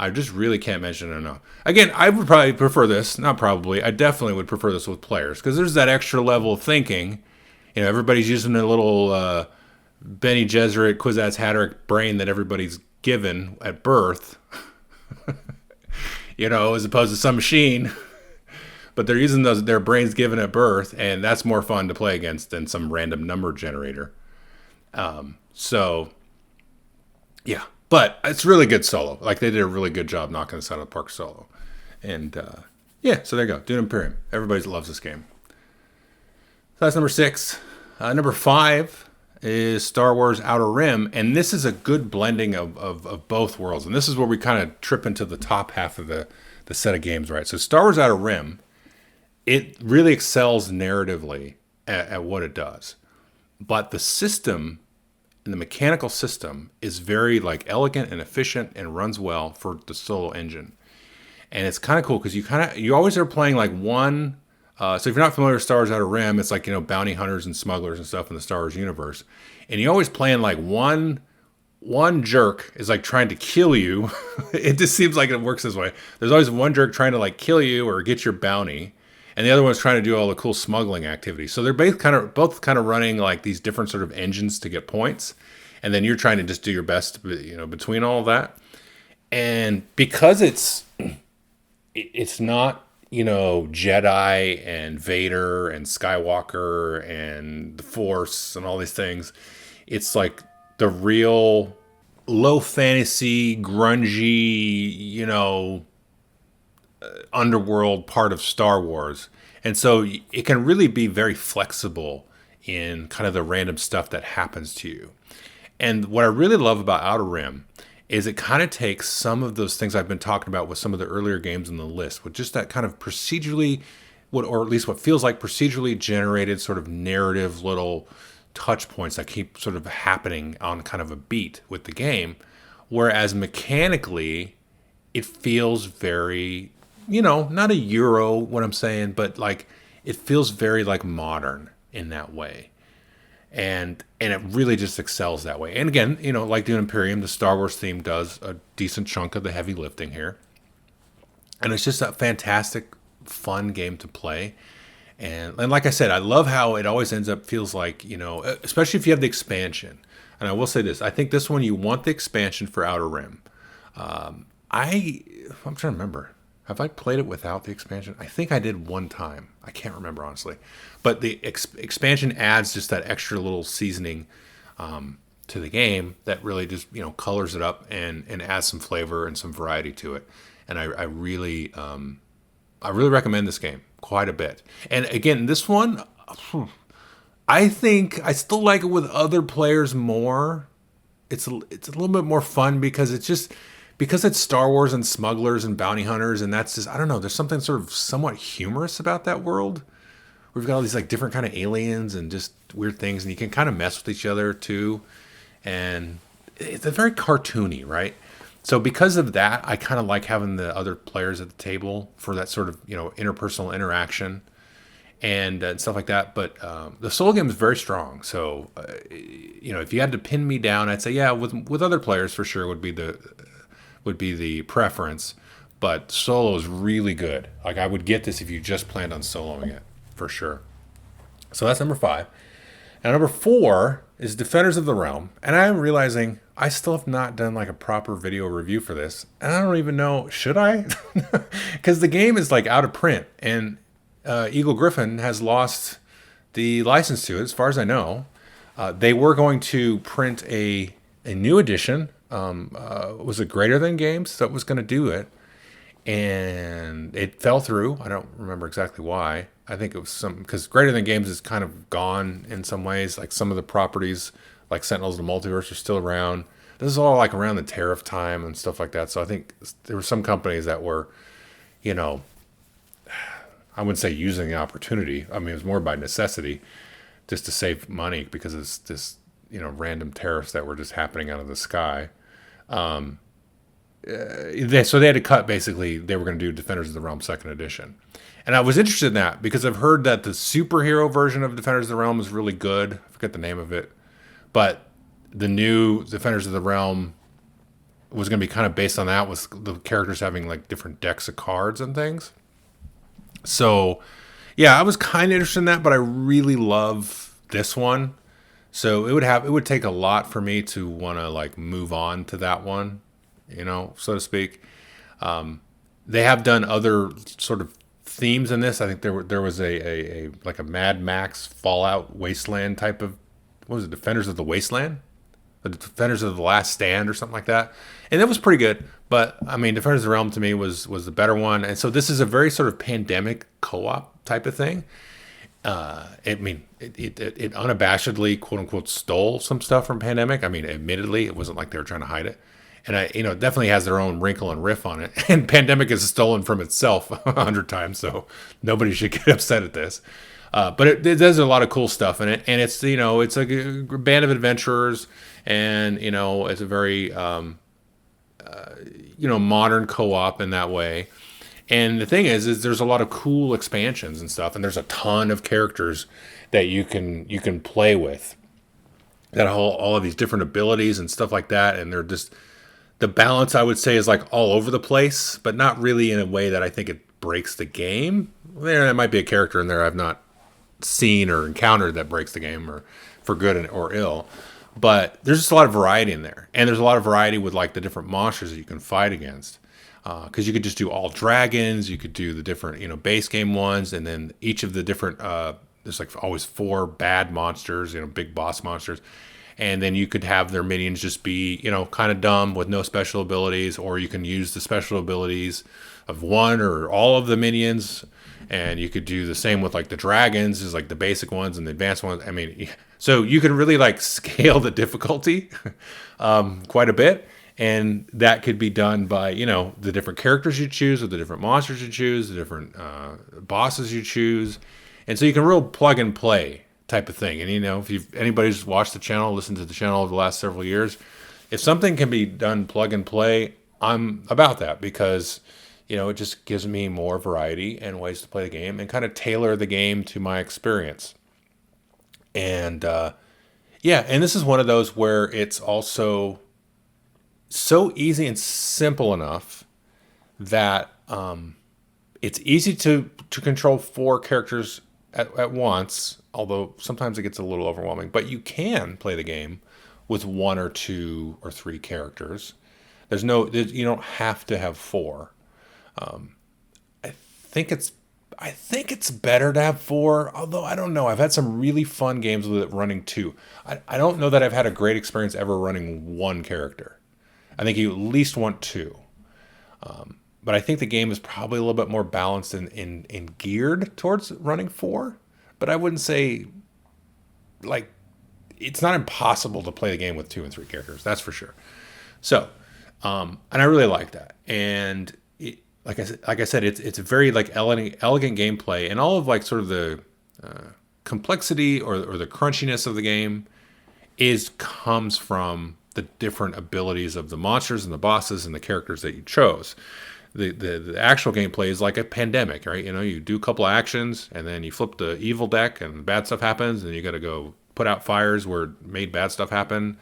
I just really can't mention it enough. Again, I would probably prefer this. Not probably. I definitely would prefer this with players, because there's that extra level of thinking. Everybody's using a little Benny Gesserit, Kwisatz Haderach brain that everybody's given at birth, as opposed to some machine. But they're using their brains given at birth, and that's more fun to play against than some random number generator. Yeah. But it's really good solo. Like, they did a really good job knocking this out of the park solo. And, so there you go. Dune Imperium. Everybody loves this game. So that's number 6. Number 5 is Star Wars Outer Rim. And this is a good blending of both worlds. And this is where we kind of trip into the top half of the set of games, right? So Star Wars Outer Rim, it really excels narratively at what it does. But the system... and the mechanical system is very elegant and efficient and runs well for the solo engine. And it's kind of cool because you always are playing one. So if you're not familiar with Star Wars Outer Rim, it's bounty hunters and smugglers and stuff in the Star Wars universe. And you're always playing one jerk is trying to kill you. It just seems like it works this way. There's always one jerk trying to kill you or get your bounty. And the other one's trying to do all the cool smuggling activities. So they're both kind of running these different sort of engines to get points. And then you're trying to just do your best, between all of that. And because it's not, Jedi and Vader and Skywalker and the Force and all these things, it's the real low fantasy, grungy, underworld part of Star Wars. And so it can really be very flexible in kind of the random stuff that happens to you. And what I really love about Outer Rim is it kind of takes some of those things I've been talking about with some of the earlier games in the list, with just that kind of procedurally, or at least what feels like procedurally generated sort of narrative little touch points that keep sort of happening on kind of a beat with the game. Whereas mechanically, it feels very, not a Euro, what I'm saying, but like it feels very like modern in that way. And it really just excels that way. And again, like Dune Imperium, the Star Wars theme does a decent chunk of the heavy lifting here. And it's just a fantastic, fun game to play. And like I said, I love how it always ends up feels like, especially if you have the expansion. And I will say this, I think this one you want the expansion for Outer Rim. I'm trying to remember. Have I played it without the expansion? I think I did one time. I can't remember, honestly. But the expansion adds just that extra little seasoning to the game that really just, colors it up and adds some flavor and some variety to it. And I really recommend this game quite a bit. And again, this one, I think I still like it with other players more. It's a little bit more fun because it's Star Wars and smugglers and bounty hunters, and that's just, I don't know, there's something sort of somewhat humorous about that world. We've got all these like different kind of aliens and just weird things, and you can kind of mess with each other too. And it's very cartoony, right? So because of that, I kind of like having the other players at the table for that sort of, interpersonal interaction and stuff like that. But the solo game is very strong. So, if you had to pin me down, I'd say, yeah, with other players for sure would be the preference. But solo is really good. Like I would get this if you just planned on soloing it for sure. So that's number 5. And number 4 is Defenders of the Realm. And I'm realizing I still have not done like a proper video review for this. And I don't even know, should I? Because the game is like out of print. And Eagle Griffin has lost the license to it, as far as I know. They were going to print a new edition. Was it Greater Than Games that was going to do it? And it fell through. I don't remember exactly why. I think it was because Greater Than Games is kind of gone in some ways. Like some of the properties, like Sentinels of the Multiverse, are still around. This is all like around the tariff time and stuff like that. So I think there were some companies that were, I wouldn't say using the opportunity. I mean, it was more by necessity, just to save money because it's this, random tariffs that were just happening out of the sky. So they had to cut, basically, they were going to do Defenders of the Realm 2nd Edition. And I was interested in that because I've heard that the superhero version of Defenders of the Realm is really good. I forget the name of it. But the new Defenders of the Realm was going to be kind of based on that, with the characters having like different decks of cards and things. So, yeah, I was kind of interested in that, but I really love this one. So it would take a lot for me to want to like move on to that one, so to speak. They have done other sort of themes in this. I think there was a like a Mad Max Fallout Wasteland type of, what was it, Defenders of the Wasteland? The Defenders of the Last Stand or something like that. And that was pretty good. But I mean, Defenders of the Realm to me was the better one. And so this is a very sort of pandemic co-op type of thing. It unabashedly, quote unquote, stole some stuff from Pandemic. I mean, admittedly, it wasn't like they were trying to hide it. And it definitely has their own wrinkle and riff on it. And Pandemic is stolen from itself 100 times, so nobody should get upset at this. But it does a lot of cool stuff in it, and it's it's like a band of adventurers, and it's a very modern co-op in that way. And the thing is there's a lot of cool expansions and stuff, and there's a ton of characters that you can play with that all of these different abilities and stuff like that, and they're just, the balance, I would say, is like all over the place, but not really in a way that I think it breaks the game. There might be a character in there I've not seen or encountered that breaks the game, or for good or ill. But there's just a lot of variety in there, and there's a lot of variety with like the different monsters that you can fight against. Because you could just do all dragons, you could do the different base game ones, and then each of the different there's like always 4 bad monsters, big boss monsters. And then you could have their minions just be, kind of dumb with no special abilities, or you can use the special abilities of one or all of the minions. And you could do the same with like the dragons, is like the basic ones and the advanced ones. I mean, so you can really like scale the difficulty quite a bit. And that could be done by, the different characters you choose, or the different monsters you choose, the different bosses you choose. And so you can real plug and play type of thing. And, if anybody's watched the channel, listened to the channel over the last several years, if something can be done plug and play, I'm about that, because, it just gives me more variety and ways to play the game and kind of tailor the game to my experience. And, and this is one of those where it's also so easy and simple enough that it's easy to control 4 characters at once, although sometimes it gets a little overwhelming. But you can play the game with 1 or 2 or 3 characters. You don't have to have 4. I think it's better to have 4, although I don't know. I've had some really fun games with it running 2. I don't know that I've had a great experience ever running 1 character. I think you at least want 2. But I think the game is probably a little bit more balanced and geared towards running 4. But I wouldn't say, like, it's not impossible to play the game with 2 and 3 characters. That's for sure. So, and I really like that. And like I said, it's a very like elegant gameplay, and all of like sort of the complexity or the crunchiness of the game comes from the different abilities of the monsters and the bosses and the characters that you chose. The actual gameplay is like a pandemic, right? You do a couple of actions, and then you flip the evil deck, and bad stuff happens, and you got to go put out fires where it made bad stuff happen,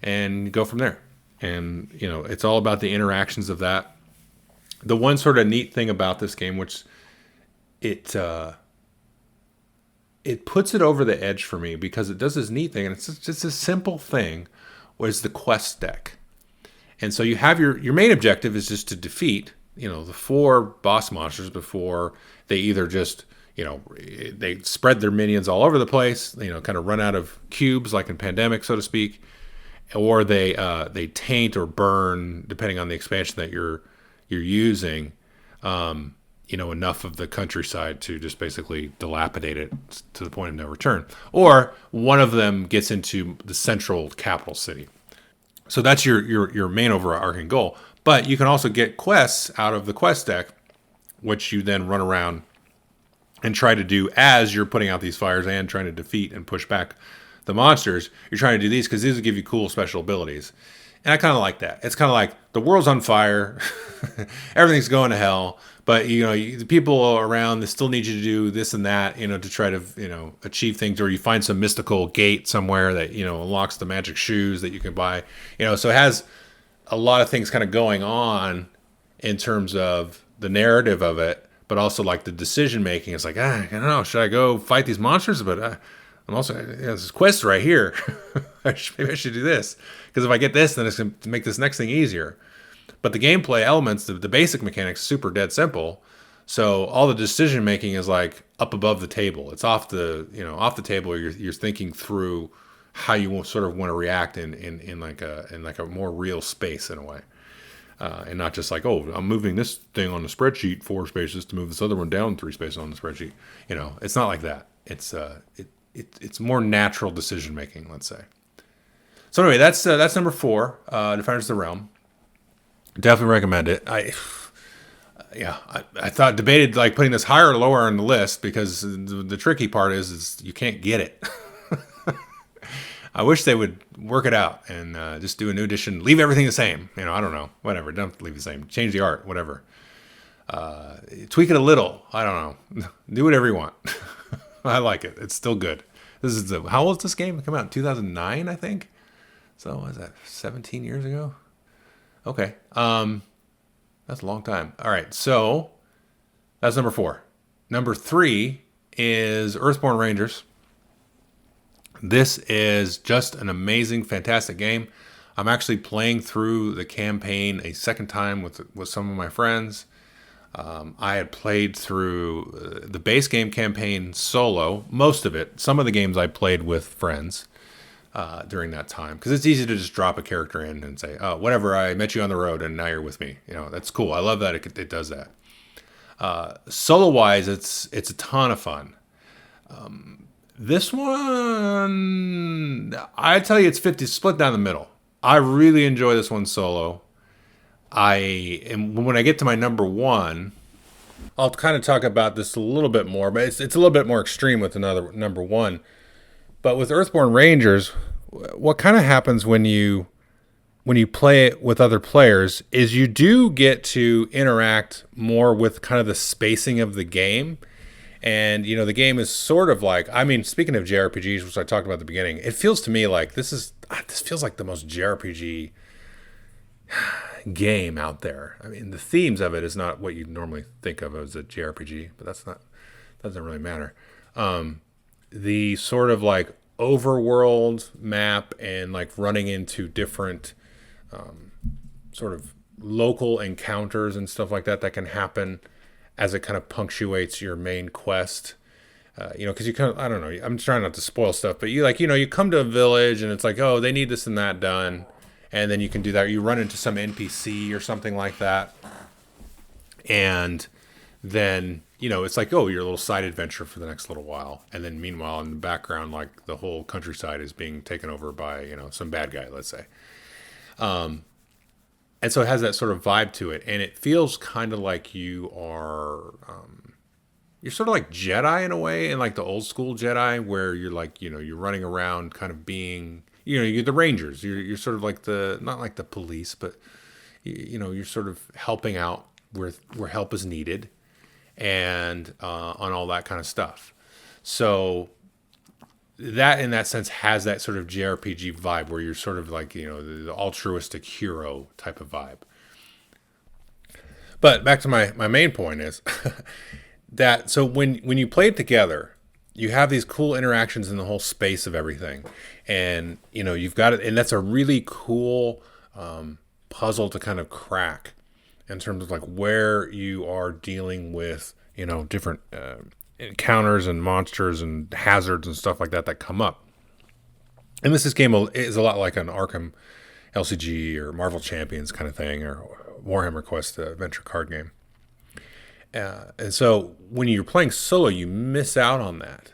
and go from there. And it's all about the interactions of that. The one sort of neat thing about this game, which it puts it over the edge for me, because it does this neat thing, and it's just a simple thing, was the quest deck. And so you have your main objective is just to defeat, the 4 boss monsters before they either just, they spread their minions all over the place, kind of run out of cubes, like in Pandemic, so to speak, or they taint or burn, depending on the expansion that you're using, enough of the countryside to just basically dilapidate it to the point of no return. Or one of them gets into the central capital city. So that's your main overarching goal. But you can also get quests out of the quest deck, which you then run around and try to do as you're putting out these fires and trying to defeat and push back the monsters. You're trying to do these because these will give you cool special abilities. And I kind of like that. It's kind of like the world's on fire, everything's going to hell, but the people around, they still need you to do this and that, to try to achieve things. Or you find some mystical gate somewhere that unlocks the magic shoes that you can buy. So it has a lot of things kind of going on in terms of the narrative of it, but also like the decision making. It's like, I don't know, should I go fight these monsters? But I'm also, this quest right here. Maybe I should do this, because if I get this, then it's going to make this next thing easier. But the gameplay elements, the basic mechanics, super dead simple. So all the decision making is like up above the table. It's off the table. You're thinking through how you sort of want to react in like a more real space in a way, and not just like, oh, I'm moving this thing on the spreadsheet 4 spaces to move this other one down 3 spaces on the spreadsheet. It's not like that. It's more natural decision making, let's say. So anyway, that's number 4, Defenders of the Realm. Definitely recommend it. I thought, debated like putting this higher or lower on the list, because the tricky part is you can't get it. I wish they would work it out and just do a new edition, leave everything the same. I don't know, whatever. Don't leave the same. Change the art, whatever. Tweak it a little. I don't know. Do whatever you want. I like it. It's still good. How old is this game? It came out in 2009, I think. So what was that, 17 years ago? Okay. That's a long time. All right. So that's number 4. Number 3 is Earthborn Rangers. This is just an amazing, fantastic game. I'm actually playing through the campaign a second time with some of my friends. I had played through the base game campaign solo, most of it. Some of the games I played with friends. during that time, because it's easy to just drop a character in and say, "Oh, whatever, I met you on the road and now you're with me." That's cool. I love that it does that. Solo wise, it's a ton of fun. This one, I tell you, it's 50 split down the middle. I really enjoy this one solo. When I get to my number one, I'll kind of talk about this a little bit more, but it's a little bit more extreme with another number one. But with Earthborn Rangers, what kind of happens when you play it with other players is you do get to interact more with kind of the spacing of the game. And, the game is sort of like, speaking of JRPGs, which I talked about at the beginning, it feels to me like this feels like the most JRPG game out there. The themes of it is not what you normally think of as a JRPG, but doesn't really matter. The sort of like overworld map and like running into different sort of local encounters and stuff like that can happen as it kind of punctuates your main quest. Because you kind of, I don't know, I'm trying not to spoil stuff, but you come to a village and it's like, oh, they need this and that done. And then you can do that. You run into some NPC or something like that. And then, it's like, oh, your little side adventure for the next little while. And then meanwhile, in the background, like the whole countryside is being taken over by, some bad guy, let's say. And so it has that sort of vibe to it. And it feels kind of like you're sort of like Jedi in a way, in like the old school Jedi, where you're like, you're running around kind of being, you're the Rangers. You're sort of like not like the police, but, you're sort of helping out where help is needed and on all that kind of stuff. So that in that sense has that sort of JRPG vibe where you're sort of like, the altruistic hero type of vibe. But back to my main point is that so when you play it together, you have these cool interactions in the whole space of everything. And, you've got it. And that's a really cool puzzle to kind of crack in terms of like where you are dealing with, different encounters and monsters and hazards and stuff like that come up. And this game is a lot like an Arkham LCG or Marvel Champions kind of thing, or Warhammer Quest adventure card game. And so when you're playing solo, you miss out on that.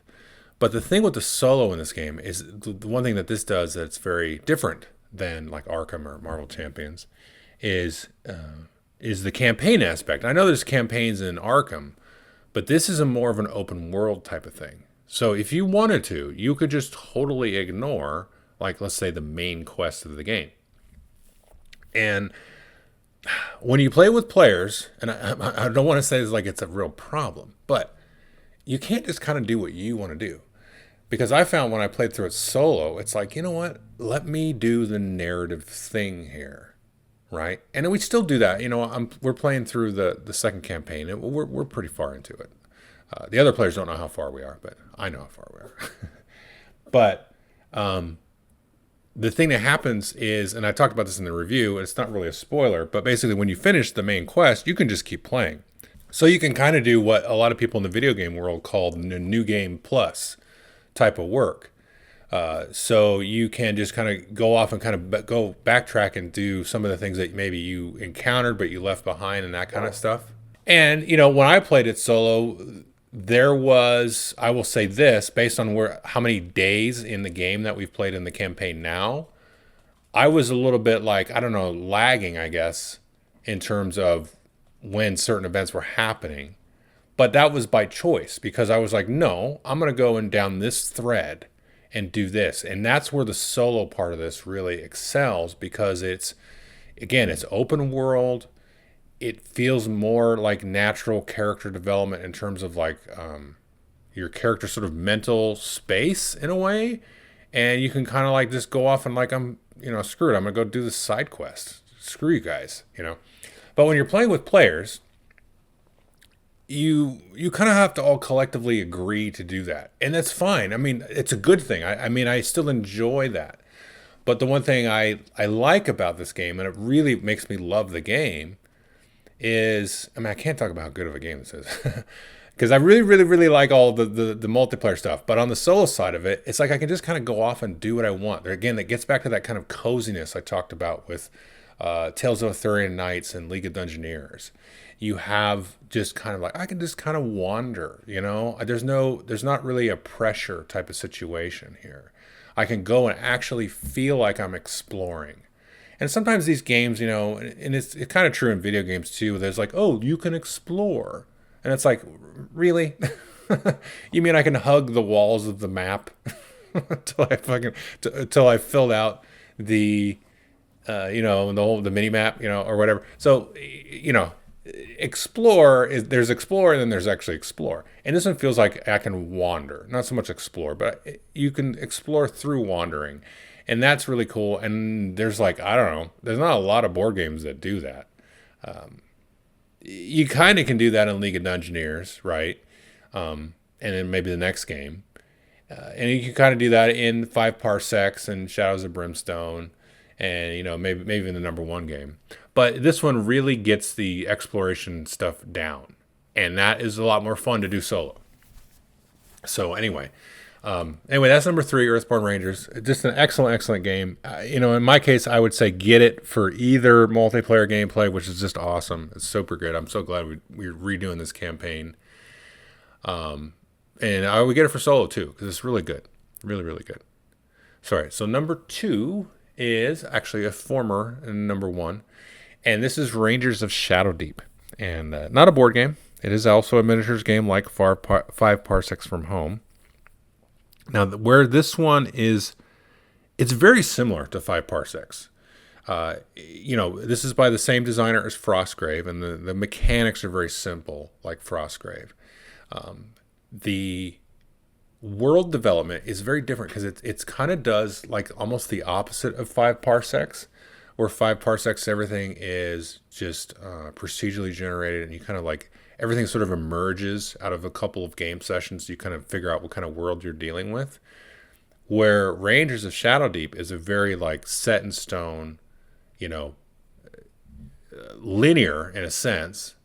But the thing with the solo in this game is the one thing that this does that's very different than like Arkham or Marvel Champions is the campaign aspect. I know there's campaigns in Arkham, but this is a more of an open world type of thing. So if you wanted to, you could just totally ignore, like, let's say the main quest of the game. And when you play with players, and I don't want to say it's a real problem, but you can't just kind of do what you want to do. Because I found when I played through it solo, it's like, you know what? Let me do the narrative thing here, right? And we still do that. We're playing through the second campaign, and we're pretty far into it. The other players don't know how far we are, but I know how far we are. But the thing that happens is, and I talked about this in the review, and it's not really a spoiler, but basically when you finish the main quest, you can just keep playing. So you can kind of do what a lot of people in the video game world call new game plus type of work. So you can just kind of go off and kind of go backtrack and do some of the things that maybe you encountered but you left behind and that kind of stuff. And, when I played it solo, there was, I will say this, based on how many days in the game that we've played in the campaign now, I was a little bit like, I don't know, lagging, I guess, in terms of when certain events were happening. But that was by choice, because I was like, no, I'm going to go down this thread and do this. And that's where the solo part of this really excels, because it's open world. It feels more like natural character development in terms of like your character sort of mental space in a way. And you can kind of like just go off and like, screw it. I'm going to go do this side quest. Screw you guys, But when you're playing with players, you kind of have to all collectively agree to do that. And that's fine. It's a good thing. I still enjoy that. But the one thing I like about this game, and it really makes me love the game, is, I can't talk about how good of a game this is, because I really, really, really like all the multiplayer stuff. But on the solo side of it, it's like I can just kind of go off and do what I want. Again, that gets back to that kind of coziness I talked about with Tales of Arthurian Knights and League of Dungeoneers. You have just kind of like I can just kind of wander. There's not really a pressure type of situation here. I can go and actually feel like I'm exploring. And sometimes these games, and it's kind of true in video games too. There's like, oh, you can explore. And it's like, really? You mean I can hug the walls of the map until I filled out the the mini map, or whatever. So, there's explore and then there's actually explore. And this one feels like I can wander, not so much explore, but you can explore through wandering. And that's really cool. And there's I don't know, there's not a lot of board games that do that. You kind of can do that in League of Dungeoneers, right? And then maybe the next game. And you can kind of do that in 5 Parsecs and Shadows of Brimstone and, maybe even the number 1 game. But this one really gets the exploration stuff down. And that is a lot more fun to do solo. So anyway, that's number 3, Earthborn Rangers. Just an excellent, excellent game. In my case, I would say get it for either multiplayer gameplay, which is just awesome. It's super good. I'm so glad we're redoing this campaign. And I would get it for solo too, because it's really good. Really, really good. Sorry. So number 2 is actually a former number 1. And this is Rangers of Shadow Deep. And not a board game. It is also a miniatures game like 5 Parsecs from Home. Now, where this one is, it's very similar to 5 Parsecs. This is by the same designer as Frostgrave, and the mechanics are very simple, like Frostgrave. The world development is very different because it's kind of does like almost the opposite of 5 Parsecs, where 5 Parsecs everything is just procedurally generated, and you kind of everything sort of emerges out of a couple of game sessions. You kind of figure out what kind of world you're dealing with. Where Rangers of Shadow Deep is a very set in stone, linear in a sense,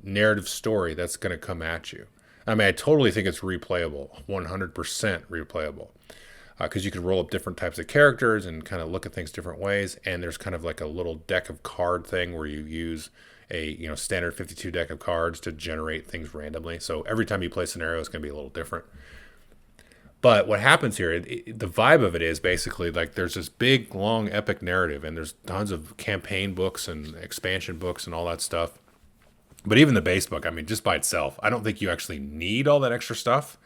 narrative story that's going to come at you. I mean, I totally think it's replayable, 100% replayable, because you can roll up different types of characters and kind of look at things different ways. And there's kind of a little deck of card thing where you use a standard 52 deck of cards to generate things randomly. So every time you play a scenario, it's going to be a little different. But what happens here, the vibe of it is basically there's this big, long, epic narrative, and there's tons of campaign books and expansion books and all that stuff. But even the base book, I mean, just by itself, I don't think you actually need all that extra stuff,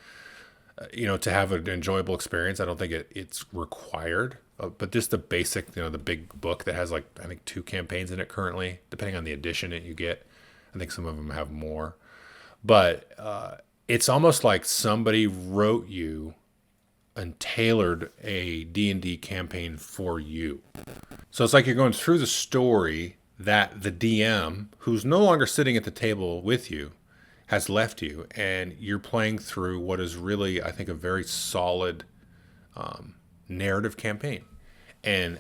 to have an enjoyable experience. I don't think it's required. But just the basic, the big book that has I think 2 campaigns in it currently, depending on the edition that you get. I think some of them have more. But it's almost like somebody wrote you and tailored a D&D campaign for you. So it's like you're going through the story that the DM, who's no longer sitting at the table with you, has left you, and you're playing through what is really, I think, a very solid narrative campaign. And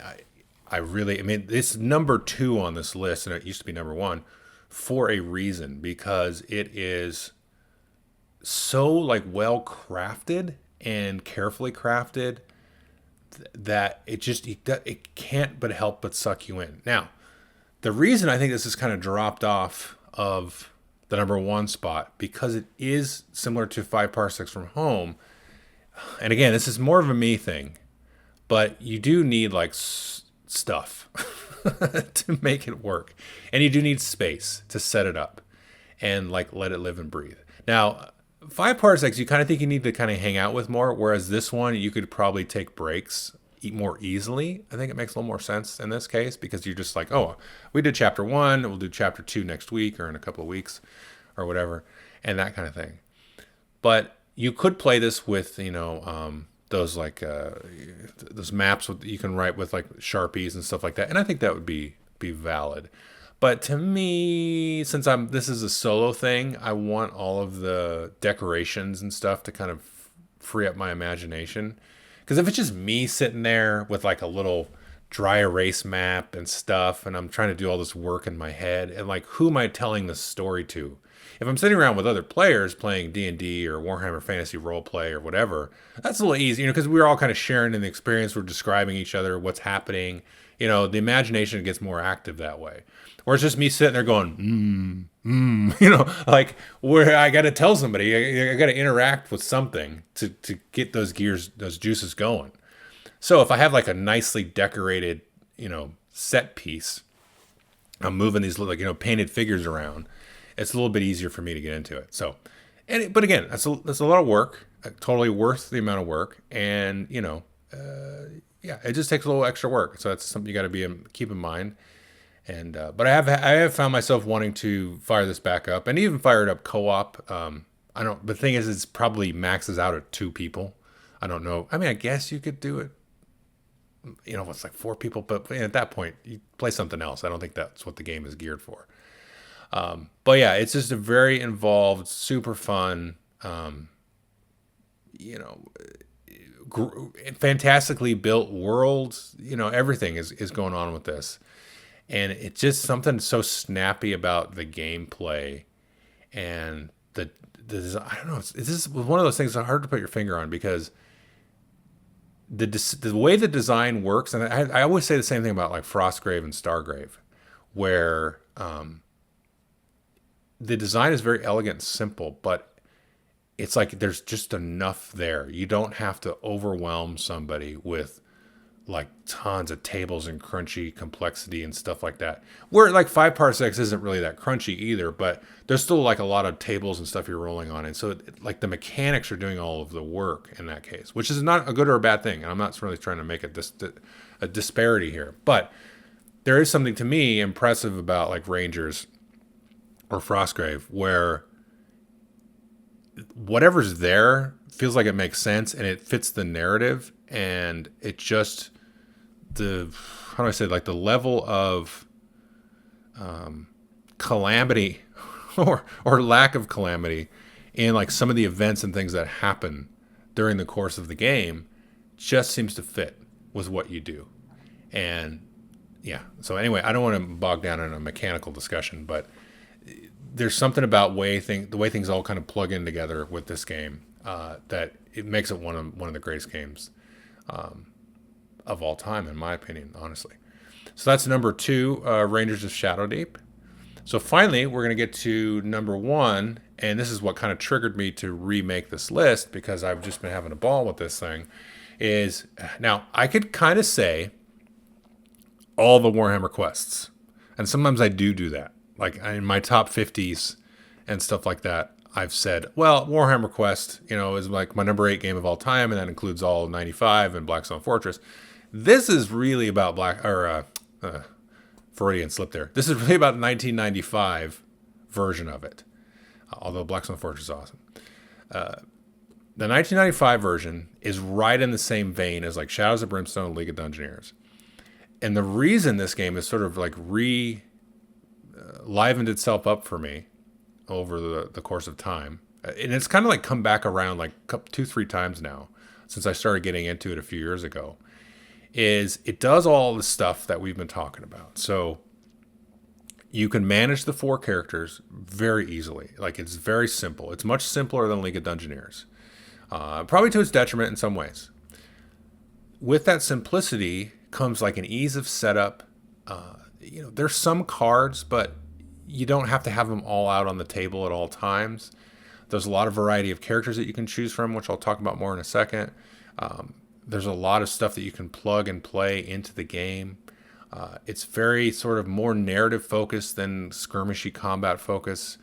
I mean, it's number 2 on this list, and it used to be number 1 for a reason, because it is so well crafted and carefully crafted that it can't but help but suck you in. Now, the reason I think this is kind of dropped off of the number 1 spot, because it is similar to 5 Parsecs from Home. And again, this is more of a me thing, but you do need stuff to make it work. And you do need space to set it up and let it live and breathe. Now, 5 Parsecs, you kind of think you need to kind of hang out with more, whereas this one, you could probably take breaks more easily. I think it makes a little more sense in this case, because you're just oh, we did chapter 1, we'll do chapter 2 next week or in a couple of weeks or whatever, and that kind of thing. But you could play this with, those those maps you can write with Sharpies and stuff like that, and I think that would be valid. But to me, since this is a solo thing, I want all of the decorations and stuff to kind of free up my imagination. Because if it's just me sitting there with a little dry erase map and stuff, and I'm trying to do all this work in my head, and who am I telling this story to? If I'm sitting around with other players playing D&D or Warhammer Fantasy Roleplay or whatever, that's a little easy, because we're all kind of sharing in the experience. We're describing each other, what's happening. The imagination gets more active that way. Or it's just me sitting there going, like where I got to tell somebody, I got to interact with something to get those juices going. So if I have like a nicely decorated, set piece, I'm moving these painted figures around, it's a little bit easier for me to get into it. So, but again, that's a lot of work, totally worth the amount of work. And, yeah, it just takes a little extra work. So that's something you got to keep in mind. And but I have found myself wanting to fire this back up and even fire it up co-op. I don't. The thing is, it's probably maxes out at 2 people. I don't know. I mean, I guess you could do it. It's like 4 people, but at that point, you play something else. I don't think that's what the game is geared for. But yeah, it's just a very involved, super fun, fantastically built world. Everything is going on with this. And it's just something so snappy about the gameplay and the I don't know. This is one of those things that's hard to put your finger on, because the way the design works, and I always say the same thing about like Frostgrave and Stargrave, where the design is very elegant and simple, but it's like there's just enough there. You don't have to overwhelm somebody with like tons of tables and crunchy complexity and stuff like that. Where like 5 parsecs isn't really that crunchy either, but there's still like a lot of tables and stuff you're rolling on. And so like the mechanics are doing all of the work in that case, which is not a good or a bad thing. And I'm not really trying to make a disparity here, but there is something to me impressive about like Rangers or Frostgrave, where whatever's there feels like it makes sense and it fits the narrative, and it just how do I say, like the level of calamity or lack of calamity in like some of the events and things that happen during the course of the game just seems to fit with what you do. And yeah, so anyway, I don't want to bog down in a mechanical discussion, but there's something about the way things all kind of plug in together with this game that it makes it one of the greatest games of all time, in my opinion, honestly. So that's number 2, Rangers of Shadow Deep. So finally, we're going to get to number 1, and this is what kind of triggered me to remake this list, because I've just been having a ball with this thing. Is now I could kind of say all the Warhammer quests, and sometimes I do that. Like in my top 50s and stuff like that, I've said, well, Warhammer Quest, is like my number 8 game of all time, and that includes all of 95 and Blackstone Fortress. This is really about Freudian slip there. This is really about the 1995 version of it, although Blackstone Fortress is awesome. The 1995 version is right in the same vein as like Shadows of Brimstone and League of Dungeoneers. And the reason this game is sort of like livened itself up for me over the course of time, and it's kind of like come back around like 2-3 times now since I started getting into it a few years ago, is it does all the stuff that we've been talking about. So you can manage the 4 characters very easily. Like, it's very simple. It's much simpler than League of Dungeoneers, probably to its detriment in some ways. With that simplicity comes like an ease of setup. There's some cards, but you don't have to have them all out on the table at all times. There's a lot of variety of characters that you can choose from, which I'll talk about more in a second. There's a lot of stuff that you can plug and play into the game. It's very sort of more narrative focused than skirmishy combat focus.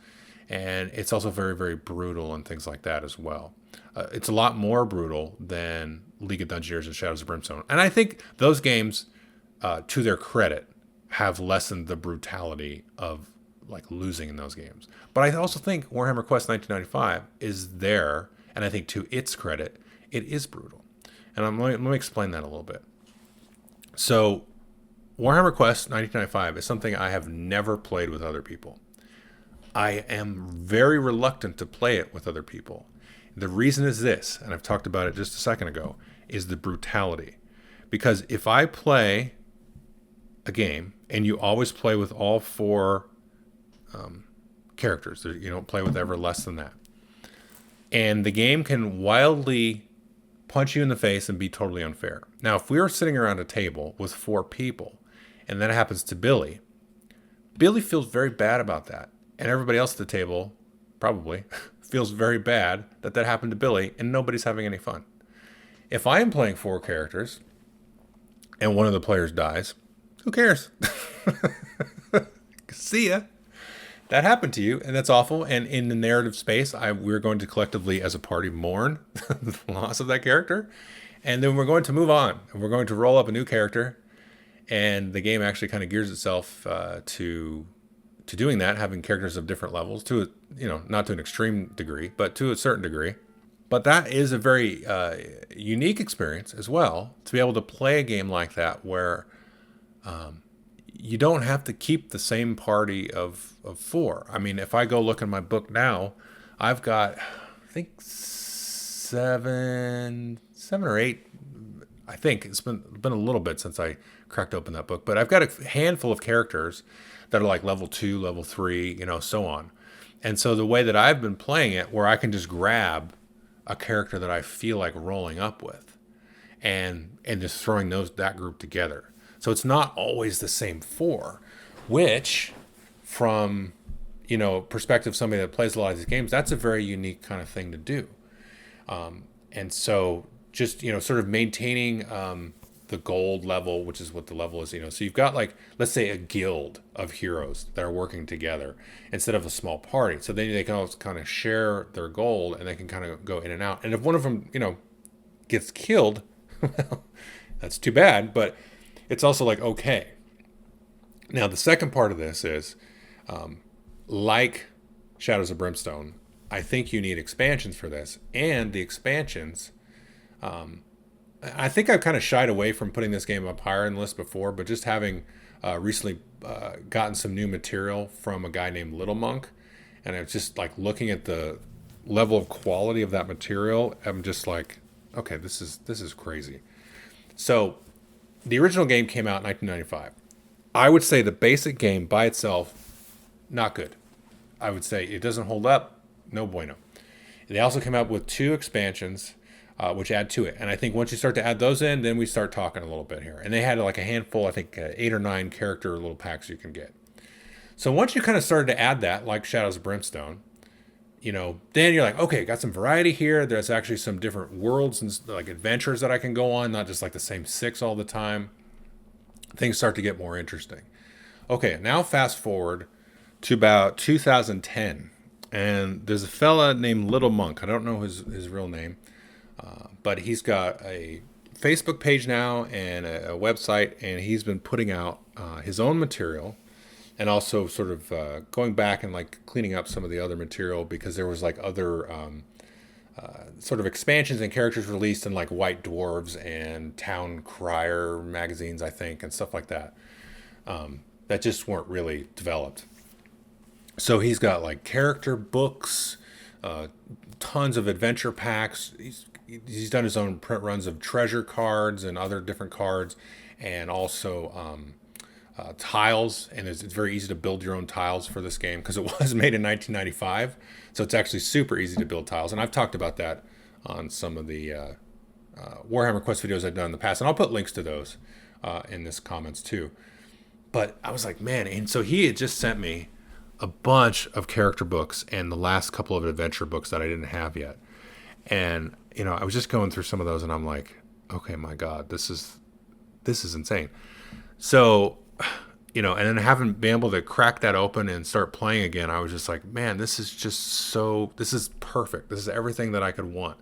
And it's also very, very brutal and things like that as well. It's a lot more brutal than League of Dungeoneers and Shadows of Brimstone. And I think those games, to their credit, have lessened the brutality of like losing in those games. But I also think Warhammer Quest 1995 is there, and I think to its credit, it is brutal. And let me explain that a little bit. So Warhammer Quest 1995 is something I have never played with other people. I am very reluctant to play it with other people. The reason is this, and I've talked about it just a second ago, is the brutality. Because if I play a game, and you always play with all 4 characters. You don't play with ever less than that. And the game can wildly punch you in the face and be totally unfair. Now, if we were sitting around a table with 4 people, and that happens to Billy, Billy feels very bad about that. And everybody else at the table probably feels very bad that that happened to Billy, and nobody's having any fun. If I am playing 4 characters and one of the players dies, who cares? See ya. That happened to you, and that's awful. And in the narrative space, we're going to collectively, as a party, mourn the loss of that character. And then we're going to move on. And we're going to roll up a new character. And the game actually kind of gears itself to doing that, having characters of different levels, to, not to an extreme degree, but to a certain degree. But that is a very unique experience as well, to be able to play a game like that where you don't have to keep the same party of 4. I mean, if I go look in my book now, I've got, I think, 7 or 8. I think it's been a little bit since I cracked open that book, but I've got a handful of characters that are like level 2, level 3, so on. And so the way that I've been playing it, where I can just grab a character that I feel like rolling up with, and just throwing that group together. So it's not always the same 4, which, from perspective of somebody that plays a lot of these games, that's a very unique kind of thing to do. And so just sort of maintaining the gold level, which is what the level is. So you've got, like, let's say a guild of heroes that are working together instead of a small party. So then they can all kind of share their gold, and they can kind of go in and out. And if one of them gets killed, well, that's too bad. But it's also like, okay. Now, the second part of this is, like Shadows of Brimstone, I think you need expansions for this. And the expansions, I think I've kind of shied away from putting this game up higher in the list before, but just having recently gotten some new material from a guy named Little Monk, and I'm just like looking at the level of quality of that material, I'm just like, okay, this is crazy. So the original game came out in 1995. I would say the basic game by itself, not good. I would say it doesn't hold up, no bueno. They also came out with 2 expansions, which add to it. And I think once you start to add those in, then we start talking a little bit here. And they had like a handful, I think 8 or 9 character little packs you can get. So once you kind of started to add that, like Shadows of Brimstone, then you're like, okay, got some variety here. There's actually some different worlds and like adventures that I can go on, not just like the same 6 all the time. Things start to get more interesting. Okay, now fast forward to about 2010. And there's a fella named Little Monk. I don't know his real name. But he's got a Facebook page now and a website, and he's been putting out his own material, and also sort of going back and like cleaning up some of the other material, because there was like other sort of expansions and characters released in like White Dwarves and Town Crier magazines, I think, and stuff like that, that just weren't really developed. So he's got like character books, tons of adventure packs. He's done his own print runs of treasure cards and other different cards, and also tiles. And it's very easy to build your own tiles for this game, because it was made in 1995. So it's actually super easy to build tiles. And I've talked about that on some of the Warhammer Quest videos I've done in the past. And I'll put links to those in this comments too. But I was like, man. And so he had just sent me a bunch of character books and the last couple of adventure books that I didn't have yet. And, I was just going through some of those, and I'm like, okay, my God, this is insane. So, and then having been able to crack that open and start playing again, I was just like, man, this is perfect. This is everything that I could want.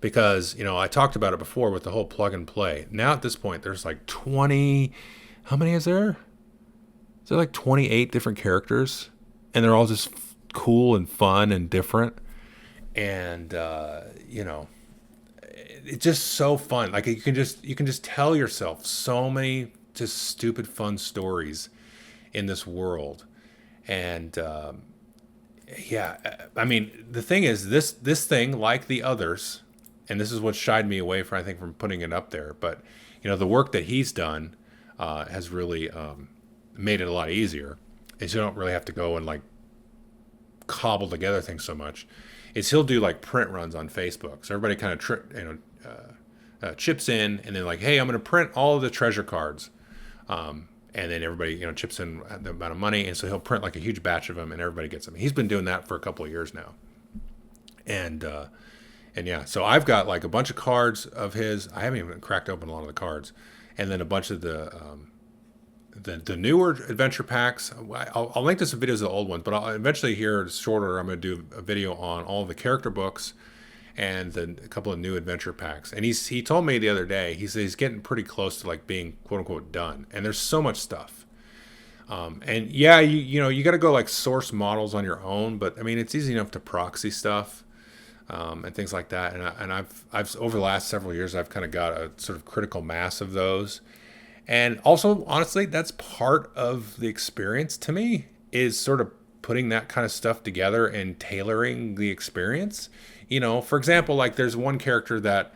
Because, I talked about it before with the whole plug and play. Now at this point, there's like 20, how many is there? Is there like 28 different characters? And they're all just cool and fun and different. And, it's just so fun. Like you can just tell yourself so many just stupid fun stories in this world. And, I mean, the thing is this thing, like the others, and this is what shied me away from, I think, from putting it up there. But, the work that he's done, has really, made it a lot easier. Is you don't really have to go and like cobble together things so much, is he'll do like print runs on Facebook. So everybody kind of chips in, and then like, hey, I'm going to print all of the treasure cards. And then everybody, chips in the amount of money. And so he'll print like a huge batch of them, and everybody gets them. He's been doing that for a couple of years now. And yeah, so I've got like a bunch of cards of his. I haven't even cracked open a lot of the cards. And then a bunch of the newer adventure packs. I'll link to some videos of the old ones, but I'll eventually here, shorter, I'm going to do a video on all of the character books and then a couple of new adventure packs. And he told me the other day, he said he's getting pretty close to like being quote unquote done. And there's so much stuff. And yeah, you got to go like source models on your own, but I mean, it's easy enough to proxy stuff, and things like that. And I've over the last several years, I've kind of got a sort of critical mass of those. And also, honestly, that's part of the experience to me, is sort of putting that kind of stuff together and tailoring the experience. For example, like there's one character that,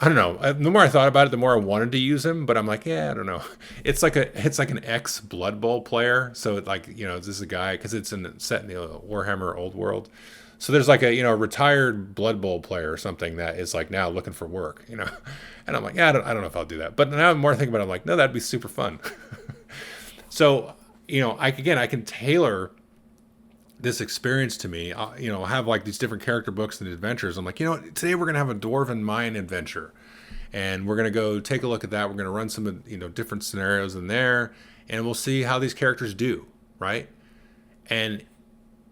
I don't know, the more I thought about it, the more I wanted to use him, but I'm like, yeah, I don't know. It's like an ex Blood Bowl player. So this is a guy, because it's set in the Warhammer Old World. So there's like a retired Blood Bowl player or something that is like now looking for work, and I'm like, yeah, I don't know if I'll do that. But now I'm more thinking about it, I'm like, no, that'd be super fun. So I can tailor this experience to me. Have like these different character books and adventures. I'm like, today we're gonna have a dwarven mine adventure, and we're gonna go take a look at that. We're gonna run some different scenarios in there, and we'll see how these characters do, right? And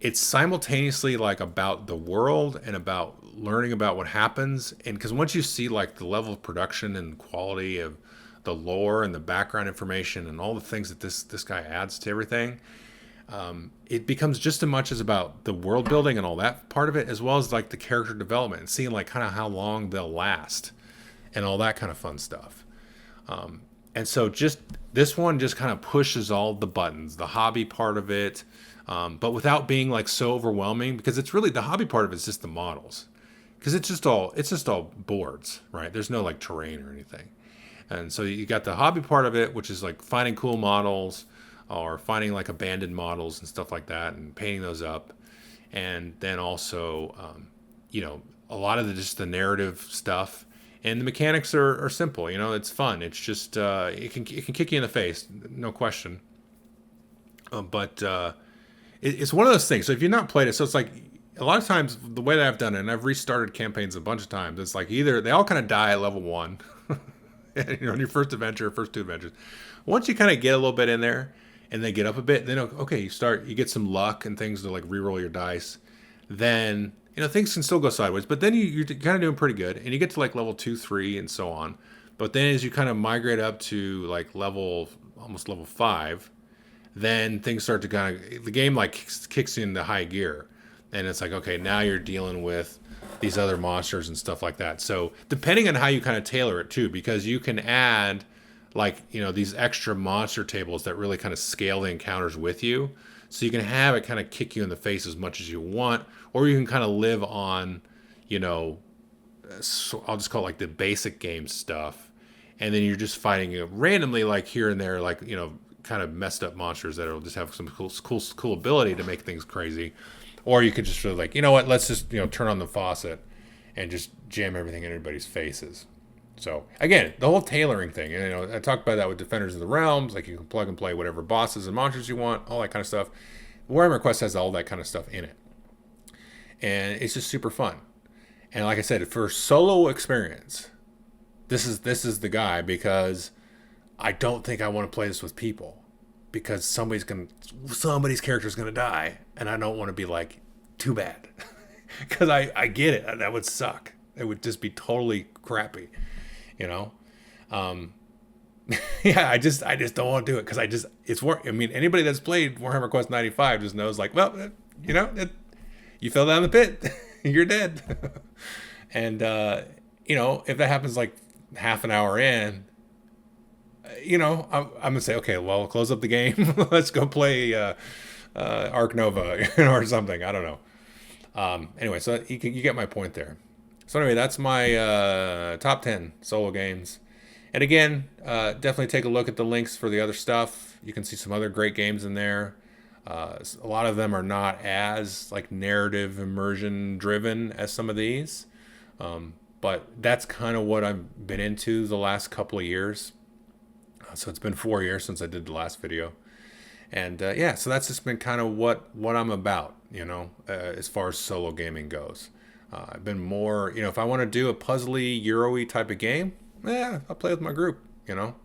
it's simultaneously like about the world and about learning about what happens. And because once you see like the level of production and quality of the lore and the background information and all the things that this guy adds to everything, it becomes just as much as about the world building and all that part of it, as well as like the character development and seeing like kind of how long they'll last and all that kind of fun stuff. And so just this one just kind of pushes all the buttons, the hobby part of it, but without being like so overwhelming, because it's really, the hobby part of it is just the models, because it's just all boards, right? There's no like terrain or anything. And so you got the hobby part of it, which is like finding cool models or finding like abandoned models and stuff like that and painting those up. And then also, a lot of just the narrative stuff, and the mechanics are simple. It's fun. It's just, it can kick you in the face, no question. But it's one of those things. So if you've not played it, so it's like a lot of times the way that I've done it, and I've restarted campaigns a bunch of times, it's like either they all kind of die at level 1, in your first adventure, first 2 adventures. Once you kind of get a little bit in there and then get up a bit, then okay, you get some luck and things to like re-roll your dice. Then things can still go sideways, but then you're kind of doing pretty good, and you get to like level 2, 3, and so on. But then as you kind of migrate up to like almost level 5. Then things start to the game like kicks you into high gear, and it's like, okay, now you're dealing with these other monsters and stuff like that. So depending on how you kind of tailor it too, because you can add like, these extra monster tables that really kind of scale the encounters with you. So you can have it kind of kick you in the face as much as you want, or you can kind of live on, so I'll just call it like the basic game stuff. And then you're just fighting randomly, like here and there, like, kind of messed up monsters that will just have some cool ability to make things crazy. Or you could just sort of like, let's just turn on the faucet and just jam everything in everybody's faces. So again, the whole tailoring thing, I talked about that with Defenders of the Realms, like you can plug and play whatever bosses and monsters you want, all that kind of stuff. Warhammer Quest has all that kind of stuff in it, and it's just super fun. And like I said, for solo experience, this is the guy, because I don't think I want to play this with people, because somebody's character is gonna die, and I don't want to be like, too bad, because I get it. That would suck. It would just be totally crappy, Yeah, I just don't want to do it, because it's work. I mean, anybody that's played Warhammer Quest 95 just knows, like, well, you fell down the pit, you're dead, and if that happens like half an hour in. I'm gonna say, okay, well, close up the game. Let's go play Ark Nova or something. I don't know. Anyway, so you get my point there. So anyway, that's my top 10 solo games. And again, definitely take a look at the links for the other stuff. You can see some other great games in there. A lot of them are not as like narrative immersion driven as some of these, but that's kind of what I've been into the last couple of years. So it's been 4 years since I did the last video, and yeah, so that's just been kind of what I'm about, as far as solo gaming goes. I've been more, if I want to do a puzzly Euro-y type of game, I'll play with my group.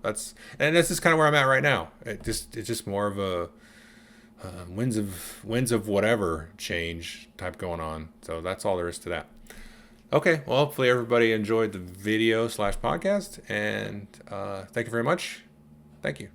That's just kind of where I'm at right now. It's just more of a winds of whatever change type going on. So that's all there is to that. Okay, well, hopefully everybody enjoyed the video / podcast, and thank you very much. Thank you.